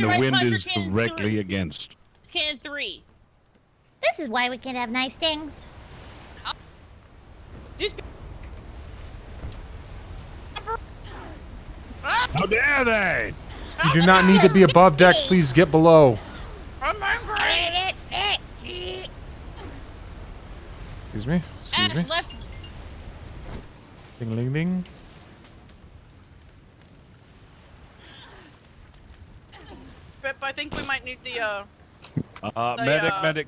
The right wind puncher is cannons directly 3. against. It's cannon 3. This is why we can have nice things. These How dare they? You do not need to be above deck. Please get below. I'm angry. Excuse me. Excuse me. Ash left. Ding, ding, ding. Rip, I think we might need the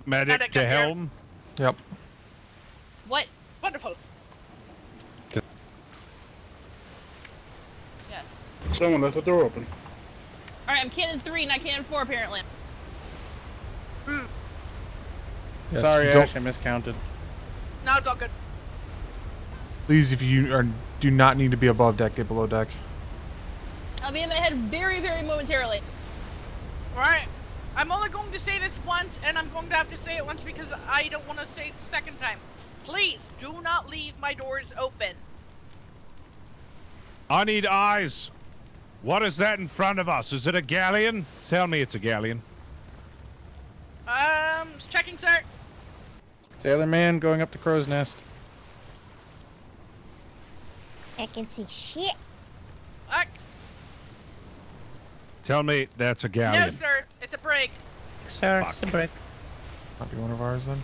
Medic to up here. helm. Yep. What? Wonderful. Yes. Someone left the door open. All right, I'm cannon 3, not cannon 4, apparently. Yes, Sorry, don't- Ash, I miscounted. No, it's all good. Please, if you do not need to be above deck, get below deck. I'll be in my head very, very momentarily. Alright. I'm only going to say this once, and I'm going to have to say it once because I don't want to say it the second time. Please, do not leave my doors open. I need eyes. What is that in front of us? Is it a galleon? Tell me it's a galleon. Checking, sir. Sailor Man going up to Crow's Nest. I can see shit. Tell me that's a galleon. No, sir. It's a brig. Sir, Fuck. it's a break. Might be one of ours then.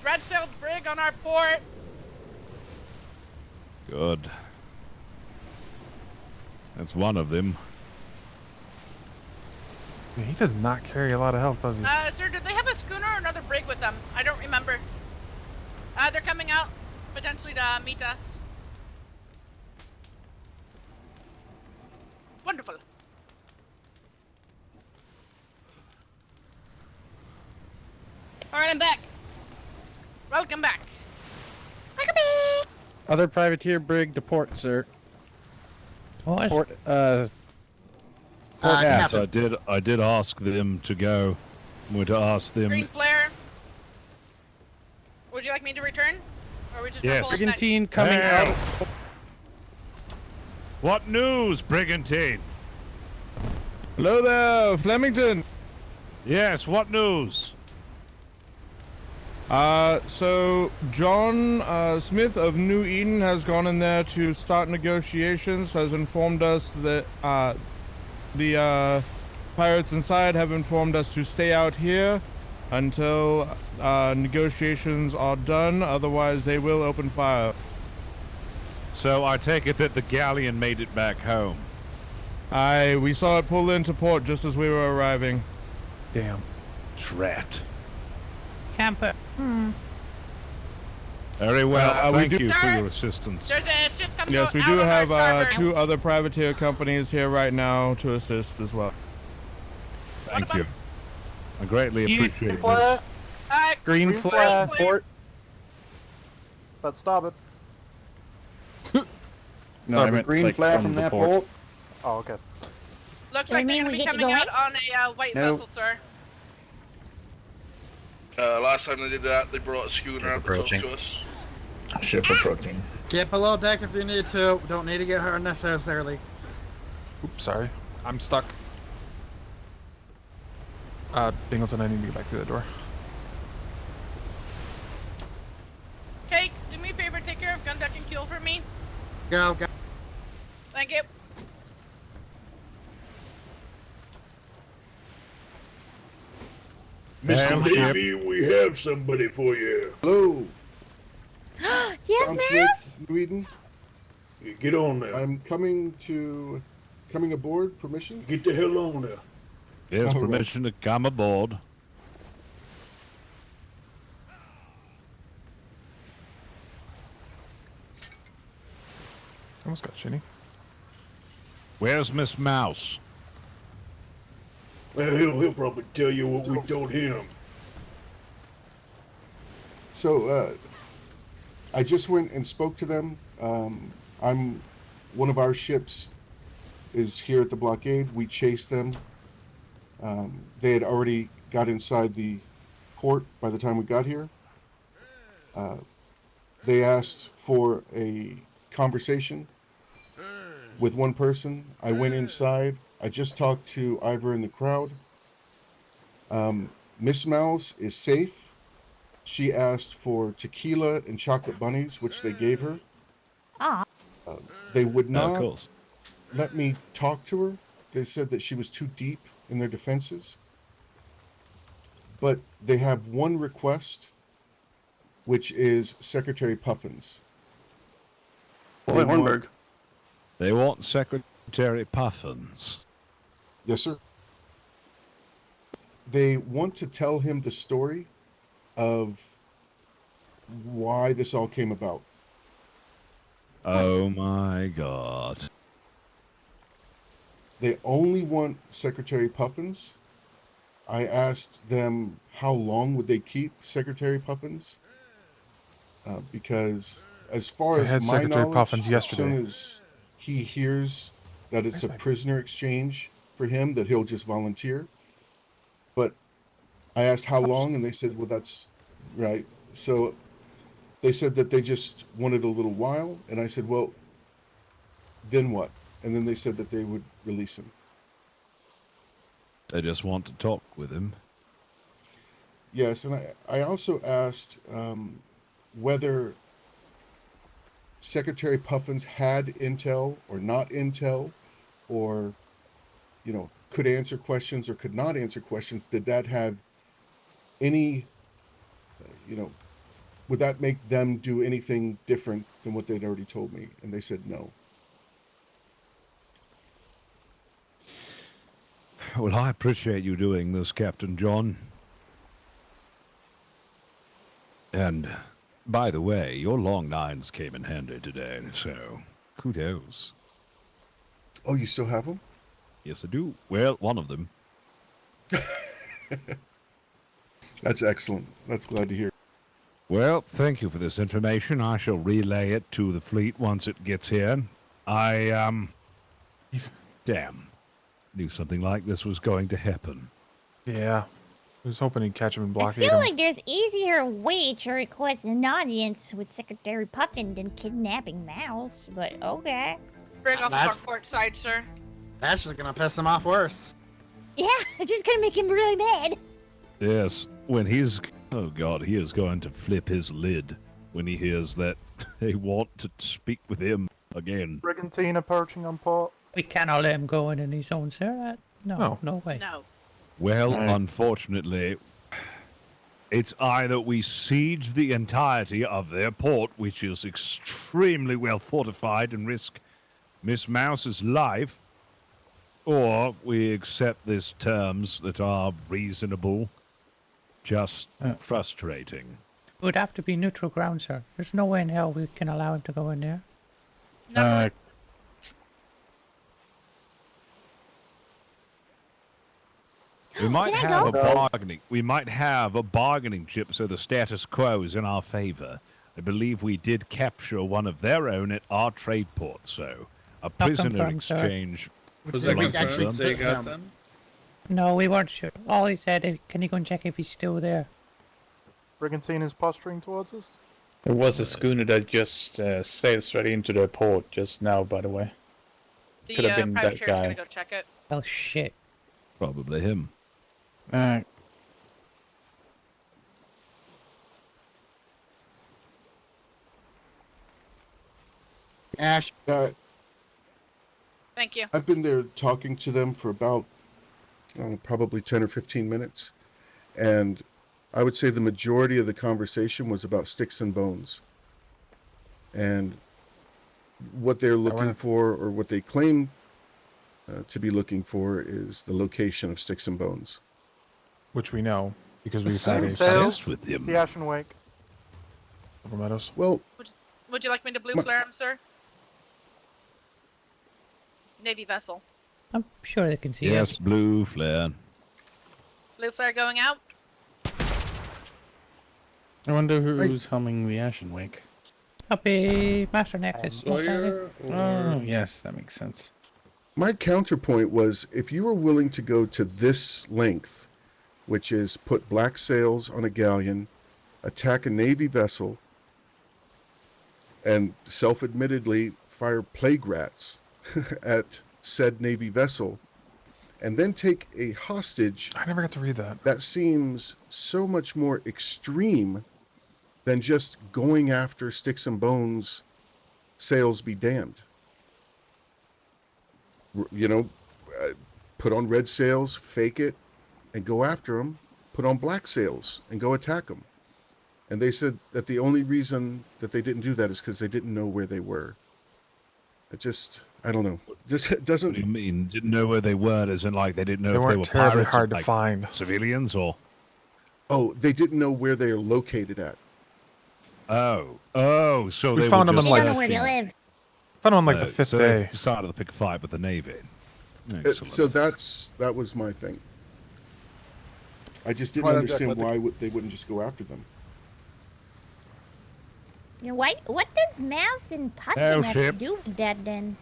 Red-sailed brig on our port. Good. That's one of them. Yeah, he does not carry a lot of health, does he? Sir, did they have a schooner or another brig with them? I don't remember. They're coming out, potentially to meet us. Wonderful. Alright, I'm back. Welcome back. Welcome back. Other privateer brig to port, sir. Port, port aft. So I did ask them to go. I'm going to ask them. Green flare. Would you like me to return? Or are we just gonna Yes. hold back? Brigantine coming Hail. out. What news, Brigantine? Hello there, Flemington. Yes, what news? So John Smith of New Eden has gone in there to start negotiations, has informed us that the pirates inside have informed us to stay out here until negotiations are done, otherwise they will open fire. So I take it that the galleon made it back home. We saw it pull into port just as we were arriving. Damn. Drat. Camper. Very well, we thank do- you for Sir, your assistance. There's a ship coming Yes, we out do on our have starboard. 2 other privateer companies here right now to assist as well. Thank you. I greatly appreciate it. Green flag port. But stop it. No, I meant Green like, flag from the that port. port. Oh, okay. Looks Do I like they're mean gonna we be get to coming go out in? on a white No. vessel, sir. Last time they did that, they brought a schooner out to talk to us. Ship approaching. Get below deck if you need to. Don't need to get hurt unnecessarily. Oops, sorry. I'm stuck. Bingleton, I need to get back through the door. Cake, do me a favor, take care of gun deck and fuel for me. Go, go. Thank you. Mr. Davey, we have somebody for you. Hello. Do you have mouse? Sweden. Get on there. I'm coming aboard. Permission? Get the hell on there. Yes, All right. permission to come aboard. Almost got Shinny. Where's Miss Mouse? Well, he'll probably tell you what we told him. So, I just went and spoke to them. One of our ships is here at the blockade. We chased them. They had already got inside the port by the time we got here. They asked for a conversation with one person. I went inside. I just talked to Ivor in the crowd. Miss Mouse is safe. She asked for tequila and chocolate bunnies, which they gave her. Aw. They would Of not course. let me talk to her. They said that she was too deep in their defenses. But they have one request, which is Secretary Puffins. They want Secretary Puffins. Yes, sir. They want to tell him the story of why this all came about. Oh my god. They only want Secretary Puffins. I asked them how long would they keep Secretary Puffins, because as far I had as my Secretary knowledge, Puffins as yesterday. soon as he hears that it's a prisoner exchange for him, that he'll just volunteer. But I asked how long, and they said, well, that's right. So they said that they just wanted a little while, and I said, well, then what? And then they said that they would release him. They just want to talk with him. Yes, and I also asked whether Secretary Puffins had intel or not intel, or, you know, could answer questions or could not answer questions. Did that have any, you know, would that make them do anything different than what they'd already told me? And they said no. Well, I appreciate you doing this, Captain John. And, by the way, your long nines came in handy today, so kudos. Oh, you still have them? Yes, I do. Well, one of them. That's excellent. That's glad to hear. Well, thank you for this information. I shall relay it to the fleet once it gets here. Damn. Knew something like this was going to happen. Yeah. I was hoping he'd catch him and I blockade feel him. like there's easier way to request an audience with Secretary Puffin than kidnapping Mouse, but okay. Bring off That's- our port side, sir. That's just gonna piss him off worse. Yeah, it's just gonna make him really mad. Yes, when he's... Oh, God, he is going to flip his lid when he hears that they want to speak with him again. Brigantine approaching on port. We cannot let him go in his own, sir. No way. No. Well, unfortunately, it's either we siege the entirety of their port, which is extremely well fortified, and risk Miss Mouse's life, or we accept these terms that are reasonable, just frustrating. It would have to be neutral ground, sir. There's no way in hell we can allow him to go in there. No. We might Can I have go? a bargaining. We might have a bargaining chip, so the status quo is in our favor. I believe we did capture one of their own at our trade port, so a prisoner confirmed, sir. exchange. Was that we confirmed? actually They took him. No, we weren't sure. All he said, can you go and check if he's still there? Brigantine is posturing towards us. There was a schooner that just sailed straight into the port just now, by the way. The Could have been that privateer's guy. gonna go check it. Well, shit. Probably him. Ash. Thank you. I've been there talking to them for about probably 10 or 15 minutes. And I would say the majority of the conversation was about sticks and bones. And what they're looking for, or what they claim to be looking for, is the location of sticks and bones. Which we know, because we've had a Obsessed with him. The Ashen Wake. Over Meadows. Well, Would you like me to blue flare him, sir? Navy vessel. I'm sure they can see Yes, us. blue flare. Blue flare going out. I wonder who's humming the Ashen Wake. Copy. Master Nexus. Sawyer, Oh, yes, that makes sense. My counterpoint was, if you were willing to go to this length, which is put black sails on a galleon, attack a Navy vessel, and self-admittedly fire plague rats at said Navy vessel, and then take a hostage. I never got to read that. That seems so much more extreme than just going after Sticks and Bones, sails be damned. You know, put on red sails, fake it, and go after them. Put on black sails and go attack them. And they said that the only reason that they didn't do that is because they didn't know where they were. It just, I don't know. Just doesn't. What do you mean? Didn't know where they were? As in, like, they didn't know They if they weren't were terribly pirates, hard to like, find. civilians, or? Oh, they didn't know where they are located at. Oh, so We they found were them just in, like- They don't know where they live. Found them on like the fifth so day. They decided to pick a fight with the Navy. So that was my thing. I just didn't Right, understand Jack, why they wouldn't just go after them. You know, what does Mouse and Puffin Oh, have to ship. do with that then?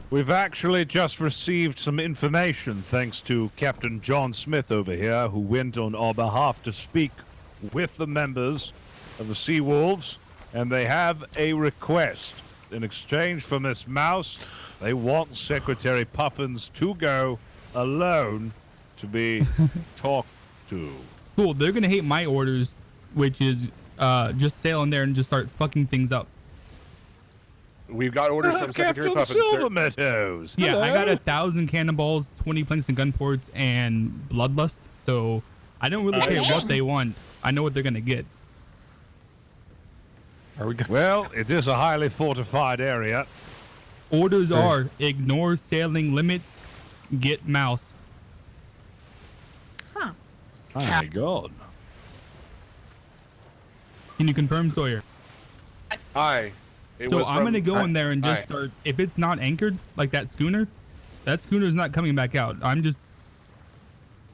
We've actually just received some information thanks to Captain John Smith over here, who went on our behalf to speak with the members of the Sea Wolves, and they have a request. In exchange for Miss Mouse, they want Secretary Puffins to go alone to be talked to. Cool, they're gonna hate my orders, which is just sail in there and just start fucking things up. We've got orders from Secretary Captain Puffin, sir. Silvermeadows. Yeah, I got Hello? 1,000 cannonballs, 20 planks and gun ports, and bloodlust. So I don't really care what they want. I know what they're gonna get. Are we gonna Well, it is a highly fortified area. Orders are ignore sailing limits, get Mouse. Huh. My God. Can you confirm, Sawyer? Aye. It So was I'm from- gonna go in there and just Aye. start. If it's not anchored, like that schooner's not coming back out. I'm just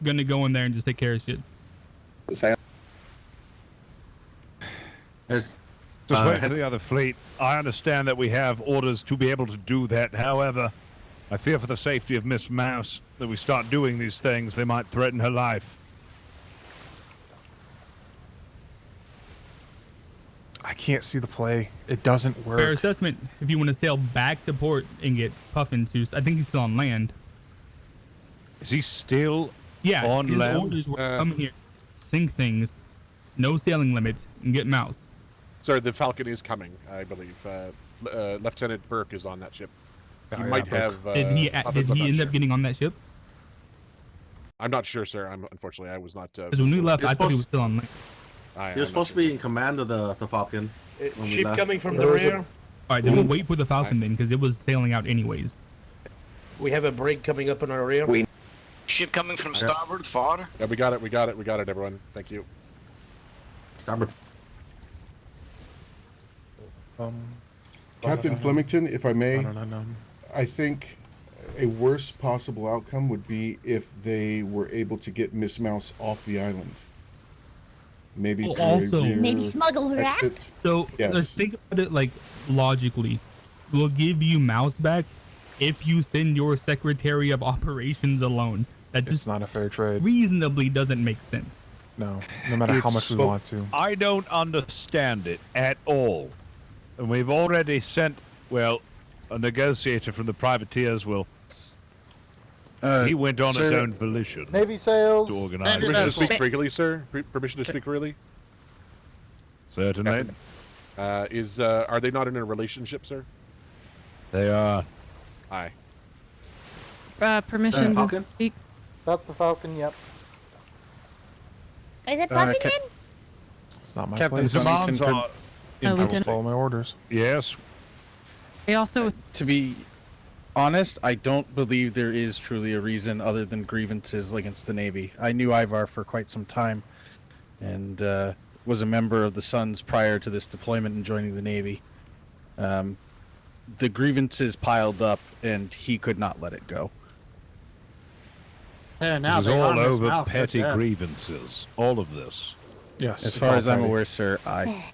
gonna go in there and just take care of shit. Just wait for the other fleet. I understand that we have orders to be able to do that. However, I fear for the safety of Miss Mouse that we start doing these things. They might threaten her life. I can't see the play. It doesn't work. Fair assessment. If you want to sail back to port and get Puffin to, I think he's still on land. Is he still Yeah, on his land? orders were come in here, sink things, no sailing limits, and get Mouse. Sir, the Falcon is coming, I believe. Lieutenant Burke is on that ship. He Oh, yeah, might Burke. have. Did he end up getting on that ship? I'm not sure, sir. Unfortunately, I was not. Because when we left, I thought he was still on land. You're supposed to be in command of the Falcon. Ship coming from the rear. All right, then we'll wait for the Falcon then, because it was sailing out anyways. We have a break coming up in our rear. Ship coming from starboard, far. Yeah, we got it. We got it. We got it, everyone. Thank you. Starboard. Captain Flemington, if I may, No. I think a worse possible outcome would be if they were able to get Miss Mouse off the island. Maybe through a Also- rear Maybe smuggle her out? exit. So Yes. let's think about it like logically. We'll give you Mouse back if you send your Secretary of Operations alone. That It's just not a fair trade. reasonably doesn't make sense. No matter how much we Well, want to. I don't understand it at all. And we've already sent, well, a negotiator from the privateers will. He went on his own volition Navy sails. to organize Permission to this. speak freely, sir. Permission to speak freely. Certainly. Are they not in a relationship, sir? They are. Aye. Permission to Falcon? speak. That's the Falcon. Yep. Is it Puffin then? It's not my Captain place. Demands are. I will Lieutenant. follow my orders. Yes. They also To be honest, I don't believe there is truly a reason other than grievances against the Navy. I knew Ivar for quite some time, and was a member of the Sons prior to this deployment and joining the Navy. The grievances piled up, and he could not let it go. Yeah, now This is they all are Miss over Mouse, petty yeah. grievances. All of this. Yes. As it's far all as I'm petty. aware, sir, I.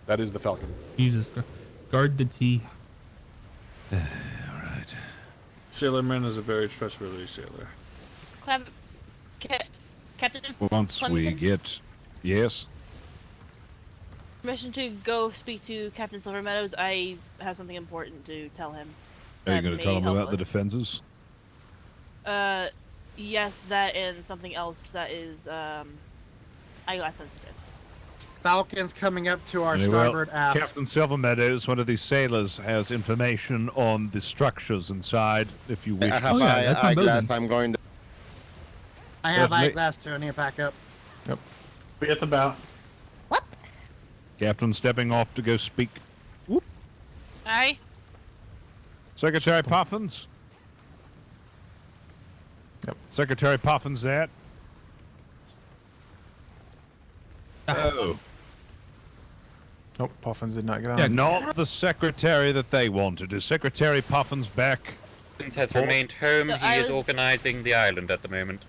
That is the Falcon. Jesus, guard the T. All right. Sailorman is a very trustworthy sailor. Captain. Once we get, yes. Permission to go speak to Captain Silvermeadows. I have something important to tell him. Are you going to tell him about the defenses? Yes, that and something else that is eyeglass sensitive. Falcon's coming up to our Well, starboard aft. Captain Silvermeadows, one of these sailors, has information on the structures inside. If you wish, I have eyeglass. I'm going to. I have Definitely. eyeglass too. I need to back up. Yep. Be at the bow. Captain stepping off to go speak. Whoop. Aye. Secretary Puffins. Yep. Secretary Puffins there. Oh. Nope, Puffins did not get on. Yeah, not the secretary that they wanted. Is Secretary Puffins back? Has remained home. He is organizing the island at the moment.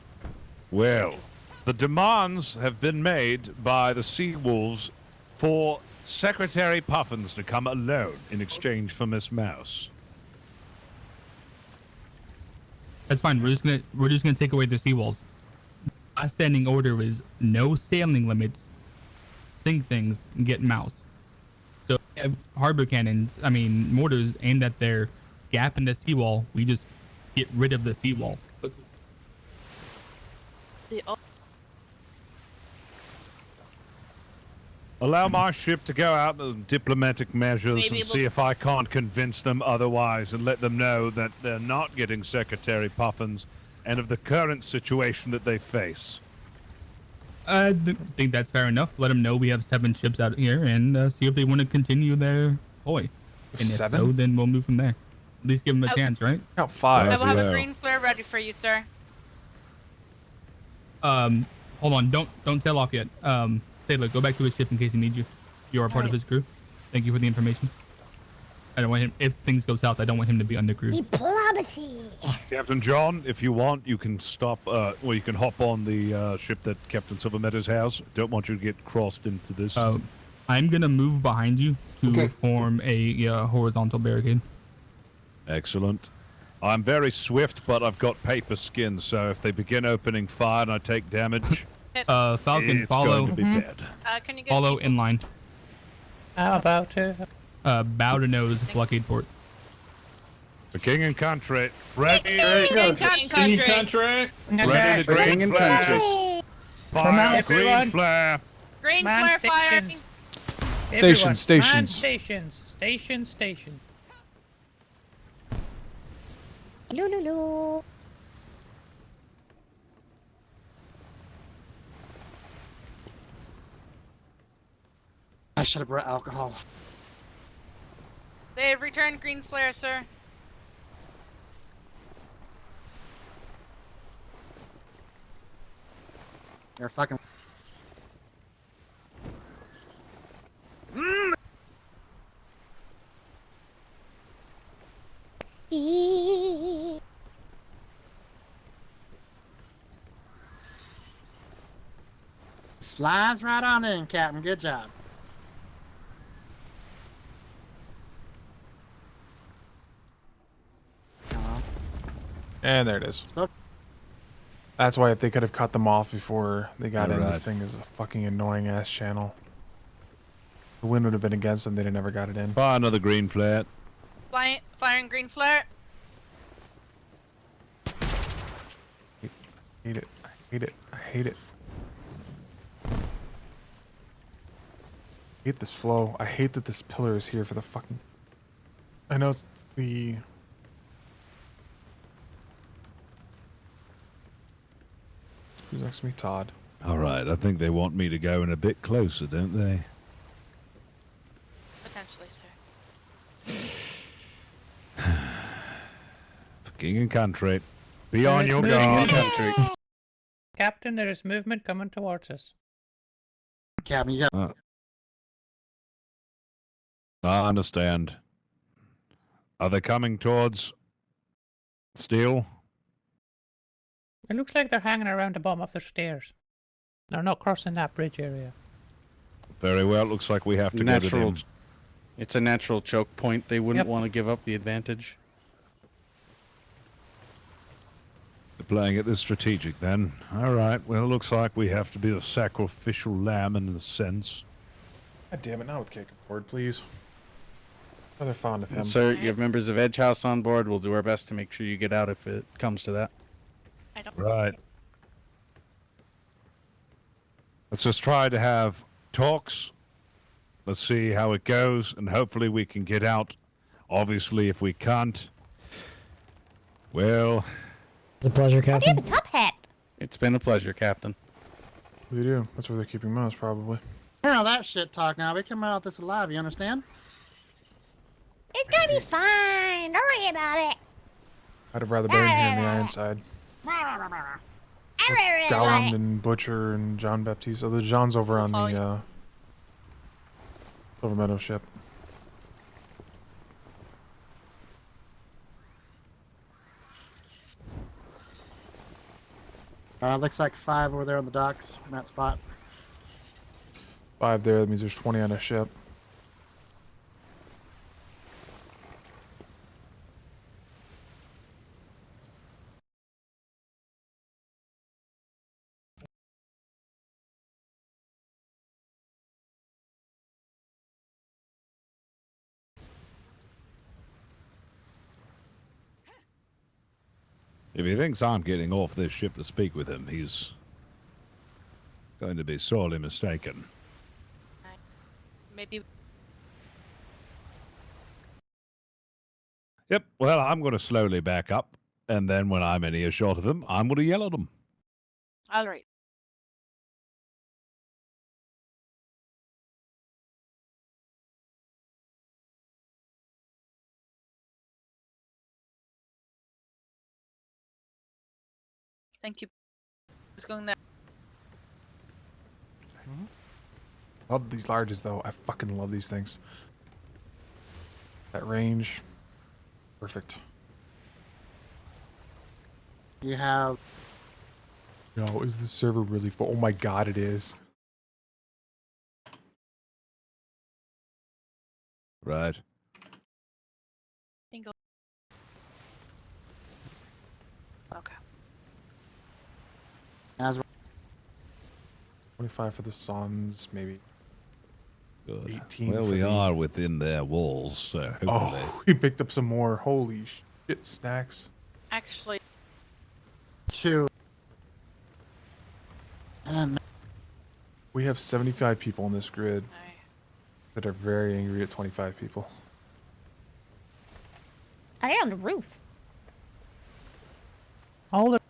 Well, the demands have been made by the Sea Wolves for Secretary Puffins to come alone in exchange for Miss Mouse. That's fine. We're just gonna take away the seawalls. Our standing order is no sailing limits, sink things, and get mouse. So if we have harbor cannons, mortars aimed at their gap in the seawall, we just get rid of the seawall. Allow my ship to go out with diplomatic measures and see if I can't convince them otherwise, and let them know that they're not getting Secretary Puffins and of the current situation that they face. I think that's fair enough. Let them know we have 7 ships out here and see if they want to continue their ploy. And if 7? so, then we'll move from there. At least give them a chance, right? No, 5. I will have a green flare ready for you, sir. Hold on. Don't sail off yet. Sailor, go back to his ship in case he needs you. You are part of his crew. Thank you for the information. I don't want him, if things go south, I don't want him to be undercrewed. Diplomacy. Captain John, if you want, you can stop, you can hop on the ship that Captain Silvermeadows has. Don't want you to get crossed into this. I'm going to move behind you to form a horizontal barricade. Excellent. I'm very swift, but I've got paper skin, so if they begin opening fire and I take damage, Falcon, it's follow. going to be bad. Can you get Follow in line. How about bow to nose, blockade port. The king and country, ready. King and country. Ready to King and country. Fire, green flare. Green Man flare fire. stations. Station, stations. Man stations. Station. Lulu. I should have brought alcohol. They have returned green flare, sir. You're fucking. Slides right on in, Captain. Good job. And there it is. That's why if they could have cut them off before they got in, this thing is a fucking annoying ass channel. The wind would have been against them, they'd have never got it in. Fire another green flare. Firing green flare. Hate it. I hate it. I hate it. I hate this flow. I hate that this pillar is here for the fucking... I know it's the... Who's next to me? Todd. All right, I think they want me to go in a bit closer, don't they? Potentially, sir. For king and country, be on your guard. Captain, there is movement coming towards us. Captain, you got. I understand. Are they coming towards steel? It looks like they're hanging around the bottom of the stairs. They're not crossing that bridge area. Very well. Looks like we have to go to them. It's a natural choke point. They wouldn't want to give up the advantage. They're playing it this strategic then. All right. Well, it looks like we have to be the sacrificial lamb in a sense. God damn it, not with Cake aboard, please. Rather fond of him. Sir, you have members of Edge House on board. We'll do our best to make sure you get out if it comes to that. Right. Let's just try to have talks. Let's see how it goes, and hopefully we can get out. Obviously, if we can't, well... It's a pleasure, Captain. The top hat. It's been a pleasure, Captain. They do. That's where they're keeping most, probably. All that shit talk now. We come out this alive, you understand? It's gonna be fine. Don't worry about it. I'd have rather been here on the Ironside. Gowron and Butcher and John Baptiste. Oh, the John's over on the Silver Meadow ship. Looks like 5 over there on the docks in that spot. 5 there. That means there's 20 on a ship. If he thinks I'm getting off this ship to speak with him, he's going to be sorely mistaken. Maybe. Yep, well, I'm going to slowly back up, and then when I'm in earshot of him, I'm going to yell at him. All right. Thank you. Who's going there? Love these larges, though. I fucking love these things. That range. Perfect. You have... Yo, is the server really full? Oh my god, it is. Right. Bingo. Okay. As 25 for the Suns, maybe. Good. 18 Well, for we the... are within their walls, so hopefully... Oh, we picked up some more. Holy shit, snacks. Actually... 2. We have 75 people in this grid that are very angry at 25 people. Are they on the roof? Hold it.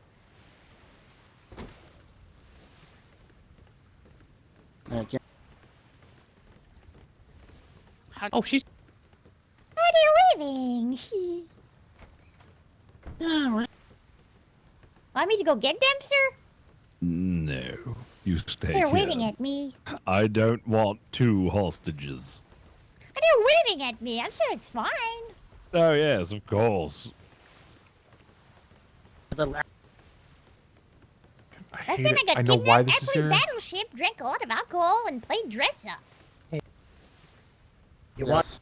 Okay. Oh, she's... How are you waving? Want me to go get them, sir? No. You stay They're here. waving at me. I don't want 2 hostages. They're waving at me. I'm sure it's fine. Oh, yes, of course. I Last hate time it. I got I know why this is every here. battleship drank a lot of alcohol and played dress up. You want...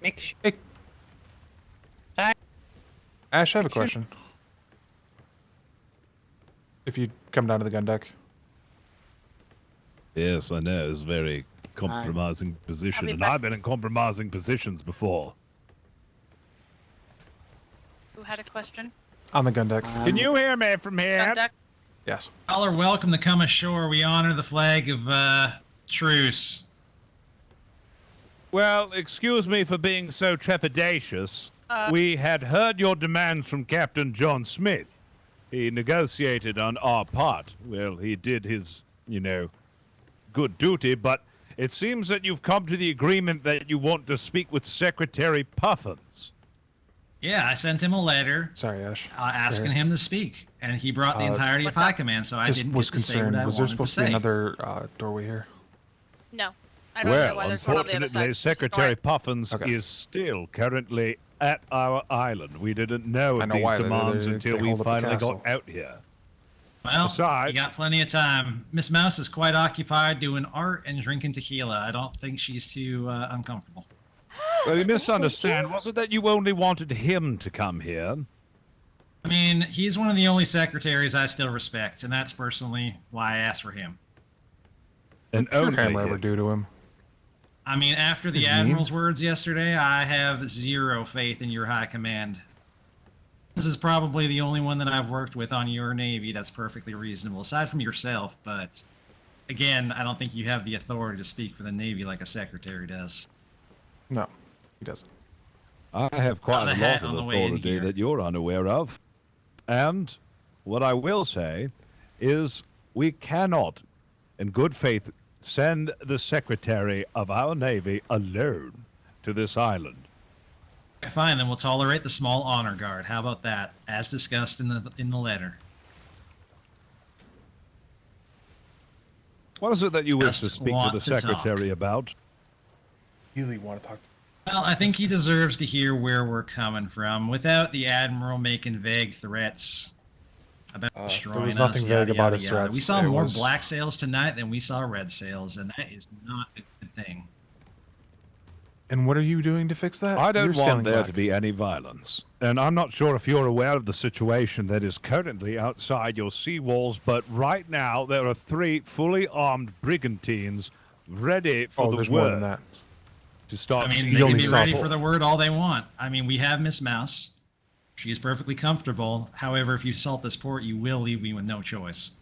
Make sure... Hey. Ash, I have a question. If you come down to the gun deck. Yes, I know. It's a very compromising position, and I've been in compromising positions before. Who had a question? On the gun deck. Can you hear me from here? Gun deck? Yes. All are welcome to come ashore. We honor the flag of truce. Well, excuse me for being so trepidatious. We had heard your demands from Captain John Smith. He negotiated on our part. Well, he did his, good duty, but it seems that you've come to the agreement that you want to speak with Secretary Puffins. Yeah, I sent him a letter. Sorry, Ash. Asking him to speak, and he brought the entirety of High Command, so I didn't was get to say what concerned. I Was there wanted supposed to to be say. another doorway here? No. I don't know why there's one on the other Unfortunately, side. Secretary Puffins is still currently at our island. We didn't know of these why. demands They until we hold up the finally castle. got out here. Well, Besides, you got plenty of time. Miss Mouse is quite occupied doing art and drinking tequila. I don't think she's too uncomfortable. well, you misunderstand. Was it that you only wanted him to come here? I mean, he's one of the only secretaries I still respect, and that's personally why I asked for him. And only hammer ever do to him. I mean, after the Admiral's words yesterday, I have zero faith in your high command. This is probably the only one that I've worked with on your Navy that's perfectly reasonable, aside from yourself, but again, I don't think you have the authority to speak for the Navy like a secretary does. No, he doesn't. I have quite a lot of authority that you're unaware of. And what I will say is we cannot, in good faith, send the Secretary of our Navy alone to this island. Fine, then we'll tolerate the small honor guard. How about that, as discussed in the letter? What is it that you wish to speak to the Secretary about? Really want to talk to Well, I think he deserves to hear where we're coming from, without the Admiral making vague threats about destroying there was nothing us, vague yada, about yada, his yada. threats. We saw It more was- black sails tonight than we saw red sails, and that is not a good thing. And what are you doing to fix that? I don't You're want sailing there black. to be any violence. And I'm not sure if you're aware of the situation that is currently outside your seawalls, but right now there are 3 fully armed brigantines ready for the there's word more than that. to start. I mean, they can be ready for the word all they want. I mean, we have Miss Mouse. She is perfectly comfortable. However, if you assault this port, you will leave me with no choice.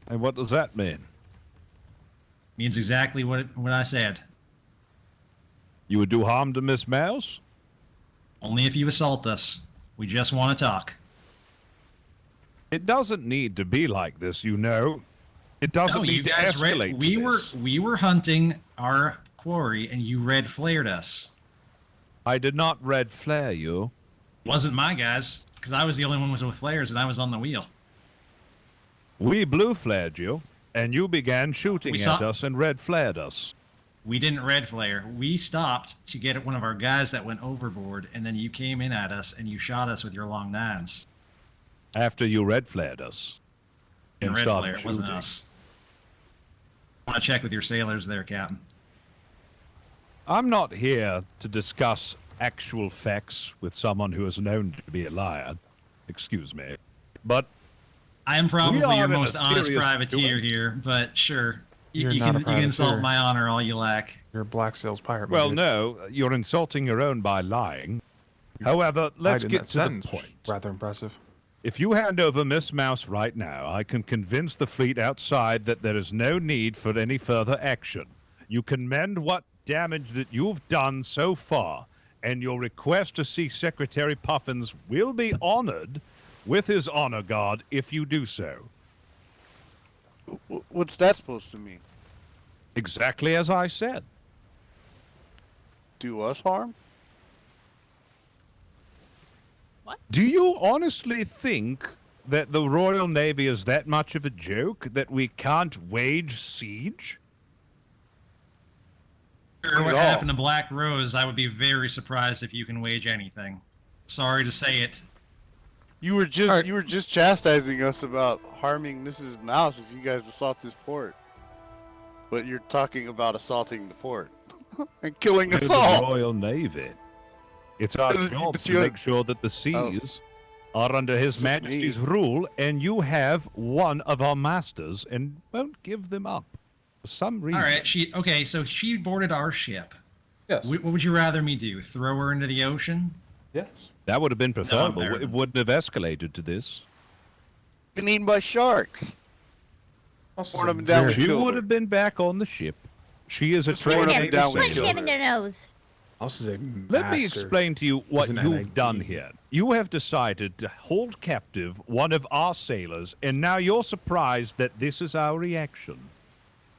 And what does that mean? Means exactly what I said. You would do harm to Miss Mouse? Only if you assault us. We just want to talk. It doesn't need to be like this, you know. It doesn't No, need you to guys escalate. we were hunting our quarry, and you red flared us. I did not red flare you. It wasn't my guys, because I was the only one with flares, and I was on the wheel. We blue flared you, and you began shooting We at saw- us and red flared us. We didn't red flare. We stopped to get at one of our guys that went overboard, and then you came in at us and you shot us with your long nines. After you red flared us. And red started flare, it wasn't shooting. us. I want to check with your sailors there, Captain. I'm not here to discuss actual facts with someone who is known to be a liar. Excuse me. But I am we probably are your in a most honest serious privateer duel. here, but sure. You You're not a can insult privateer. my honor all you like. You're a black sails pirate. my Well, dude. no, you're insulting your own by lying. However, let's Lied in get that to the sentence. point. Rather impressive. If you hand over Miss Mouse right now, I can convince the fleet outside that there is no need for any further action. You can mend what damage that you've done so far, and your request to see Secretary Puffins will be honored with his honor guard if you do so. What's that supposed to mean? Exactly as I said. Do us harm? Do you honestly think that the Royal Navy is that much of a joke that we can't wage siege? Sure, what happened to Black Rose, I would be very surprised if you can wage anything. Sorry to say it. You were just chastising us about harming Mrs. Mouse if you guys assault this port. But you're talking about assaulting the port and killing us We're all. the Royal Navy. It's our job to make sure that the seas are under His Majesty's rule, and you have one of our masters and won't give them up for some reason. All right, so she boarded our ship. Yes. What would you rather me do? Throw her into the ocean? Yes. That would have been preferable. there. It wouldn't have escalated to this. Been eaten by sharks. Pouring them down with She children. would have been back on the ship. She is a Just pouring trained them Navy down with Punch sailor. him in the nose. House is a Let me master. explain to you what Isn't that you've like done here. You have decided to hold captive one of our sailors, and now you're surprised that this is our reaction.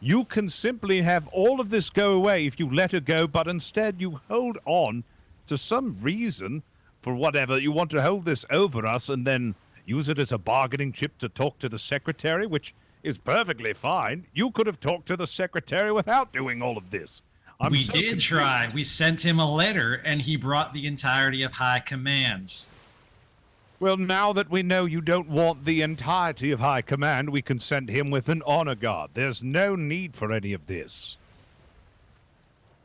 You can simply have all of this go away if you let her go, but instead you hold on to some reason for whatever. You want to hold this over us and then use it as a bargaining chip to talk to the secretary, which is perfectly fine. You could have talked to the secretary without doing all of this. We so did confused. try. We sent him a letter, and he brought the entirety of High Commands. Well, now that we know you don't want the entirety of High Command, we can send him with an honor guard. There's no need for any of this.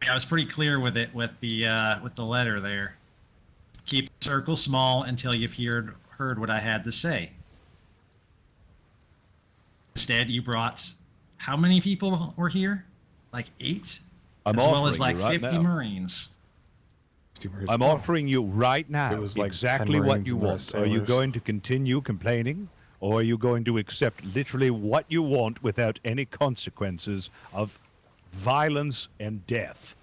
I was pretty clear with it with the letter there. Keep the circle small until you've heard what I had to say. Instead, you brought how many people were here? Like 8, as well as like 50 Marines. I'm offering you right now It was like exactly 10 what Marines you and the want. rest Are you sailors. going to continue complaining, or are you going to accept literally what you want without any consequences of violence and death?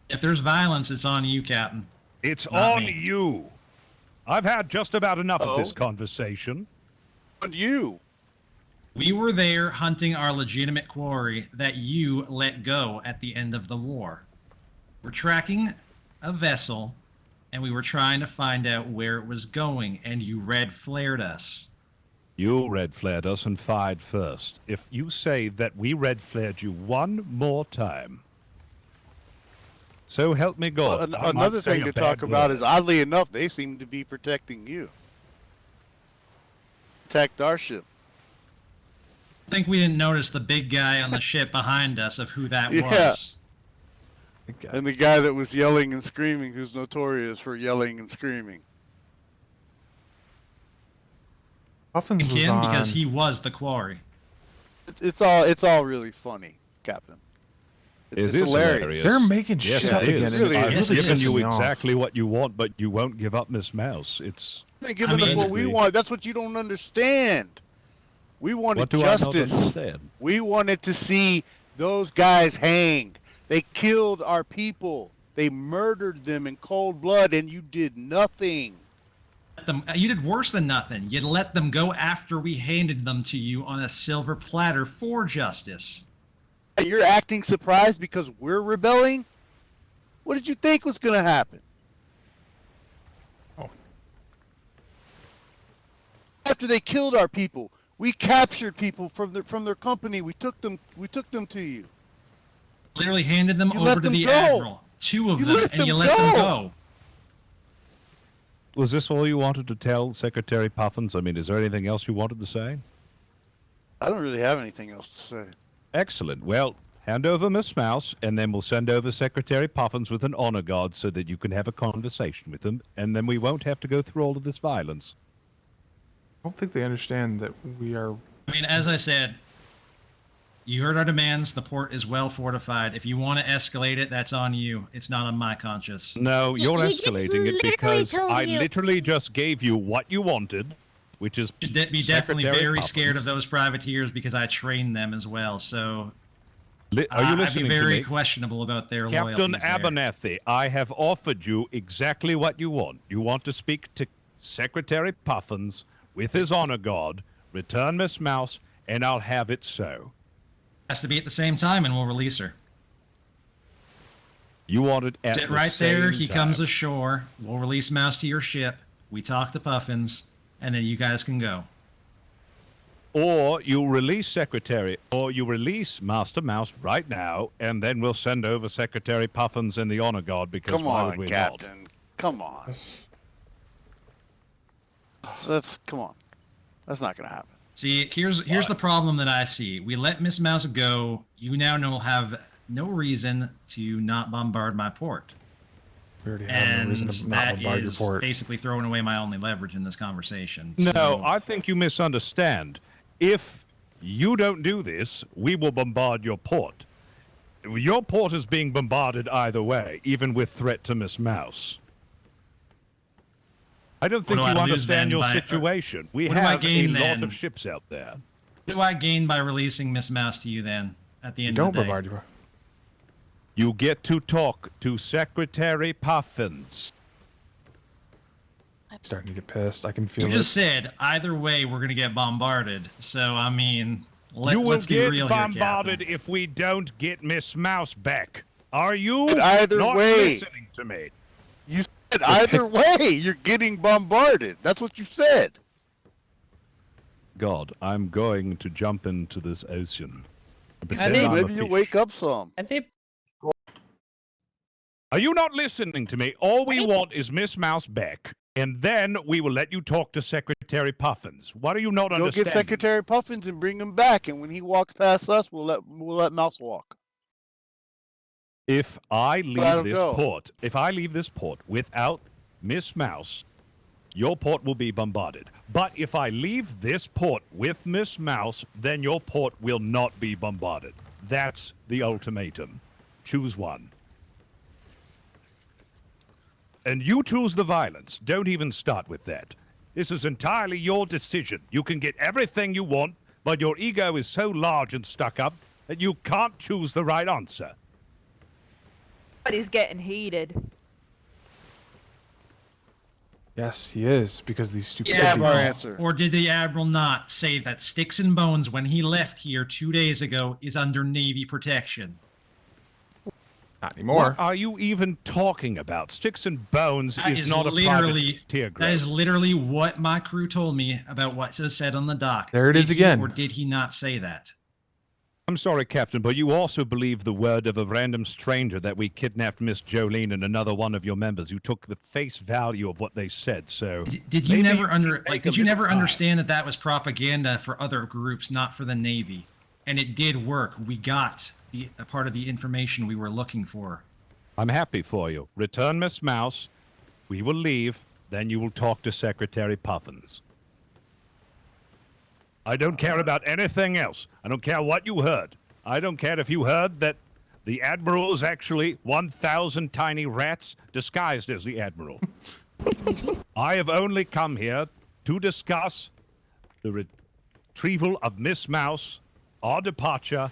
If there's violence, it's on you, Captain. It's Not on me. you. I've had just about enough of this Oh. conversation. On you. We were there hunting our legitimate quarry that you let go at the end of the war. We're tracking a vessel, and we were trying to find out where it was going, and you red flared us. You red flared us and fired first. If you say that we red flared you one more time, so help me God. Well, I might another say thing a to bad talk about word. is, oddly enough, they seem to be protecting you. Attacked our ship. I think we didn't notice the big guy on the ship behind us of who that Yeah. was. And the guy that was yelling and screaming, who's notorious for yelling and screaming. Puffins was Kin, on. because he was the quarry. It's all really funny, Captain. It It's is hilarious. They're making Yes, shit it up is. again. and Really it's I've Yes, really it given is. you pissing me off. exactly what you want, but you won't give up Miss Mouse. It's They're giving us what we want. That's what you don't understand. We wanted What do I not justice. understand? We wanted to see those guys hanged. They killed our people. They murdered them in cold blood, and you did nothing. You did worse than nothing. You let them go after we handed them to you on a silver platter for justice. You're acting surprised because we're rebelling? What did you think was going to happen? Oh. After they killed our people, we captured people from their company. We took them to you. Literally handed them You over let to them the go. Admiral. 2 of You them, let and you them let them go. go. Was this all you wanted to tell Secretary Puffins? I mean, is there anything else you wanted to say? I don't really have anything else to say. Excellent. Well, hand over Miss Mouse, and then we'll send over Secretary Puffins with an honor guard so that you can have a conversation with him, and then we won't have to go through all of this violence. I don't think they understand that we are. I mean, as I said, you heard our demands. The port is well fortified. If you want to escalate it, that's on you. It's not on my conscience. No, you're He just escalating it literally because told I you. literally just gave you what you wanted, which is You should be definitely Secretary very Puffins. scared of those privateers because I trained them as well. So Are you I'd be listening to very me? questionable about their Captain loyalties there. Abernathy, I have offered you exactly what you want. You want to speak to Secretary Puffins with his honor guard, return Miss Mouse, and I'll have it so. Has to be at the same time, and we'll release her. You want it at Sit the right there. same He time. comes ashore. We'll release Mouse to your ship. We talk to Puffins, and then you guys can go. Or you release Secretary, or you release Master Mouse right now, and then we'll send over Secretary Puffins and the honor guard because Come why on, would we Captain. not? Come on. Come on. That's not going to happen. See, here's the problem that I see. We let Miss Mouse go. You now have no reason to not bombard my port. We already have no reason to not that bombard your is port. basically throwing away my only leverage in this conversation. No, So- I think you misunderstand. If you don't do this, we will bombard your port. Your port is being bombarded either way, even with threat to Miss Mouse. I don't think What do you I lose understand then your by- situation. We what do I have a gain lot then? of ships out there. What do I gain by releasing Miss Mouse to you then? At the end Don't of the day, bombard you. You get to talk to Secretary Puffins. Starting to get pissed. I can feel you it. just said either way we're gonna get bombarded. So I mean, You will let's be get real bombarded here, if we don't get Miss Mouse back. Are you But either not way. listening to me? You said either way, you're getting bombarded. That's what you said. God, I'm going to jump into this ocean. Pretend Maybe I'm a you fish. wake up some. Are you not listening to me? All we want is Miss Mouse back. And then we will let you talk to Secretary Puffins. What are you not Go understanding? get Secretary Puffins and bring him back, and when he walks past us, we'll let Mouse walk. If I leave Let him this go. port, without Miss Mouse, your port will be bombarded. But if I leave this port with Miss Mouse, then your port will not be bombarded. That's the ultimatum. Choose one. And you choose the violence. Don't even start with that. This is entirely your decision. You can get everything you want, but your ego is so large and stuck up that you can't choose the right answer. But he's getting heated. Yes, he is, because these stupid. Or did the Admiral not say that Sticks and Bones, when he left here 2 days ago, is under Navy protection? Not anymore. What are you even talking about? Sticks and Bones is not a literally private tier group. that is literally what my crew told me about what was said on the dock. There it is Did he again. Or did he not say that? I'm sorry, Captain, but you also believe the word of a random stranger that we kidnapped Miss Jolene and another one of your members. You took the face value of what they said, so... Did you maybe never did you never little understand that that was propaganda for other groups, not for the Navy? And it did work. We got a part of the information we were looking for. I'm happy for you. Return Miss Mouse. We will leave. Then you will talk to Secretary Puffins. I don't care about anything else. I don't care what you heard. I don't care if you heard that the Admiral is actually 1,000 tiny rats disguised as the Admiral. I have only come here to discuss the retrieval of Miss Mouse, our departure,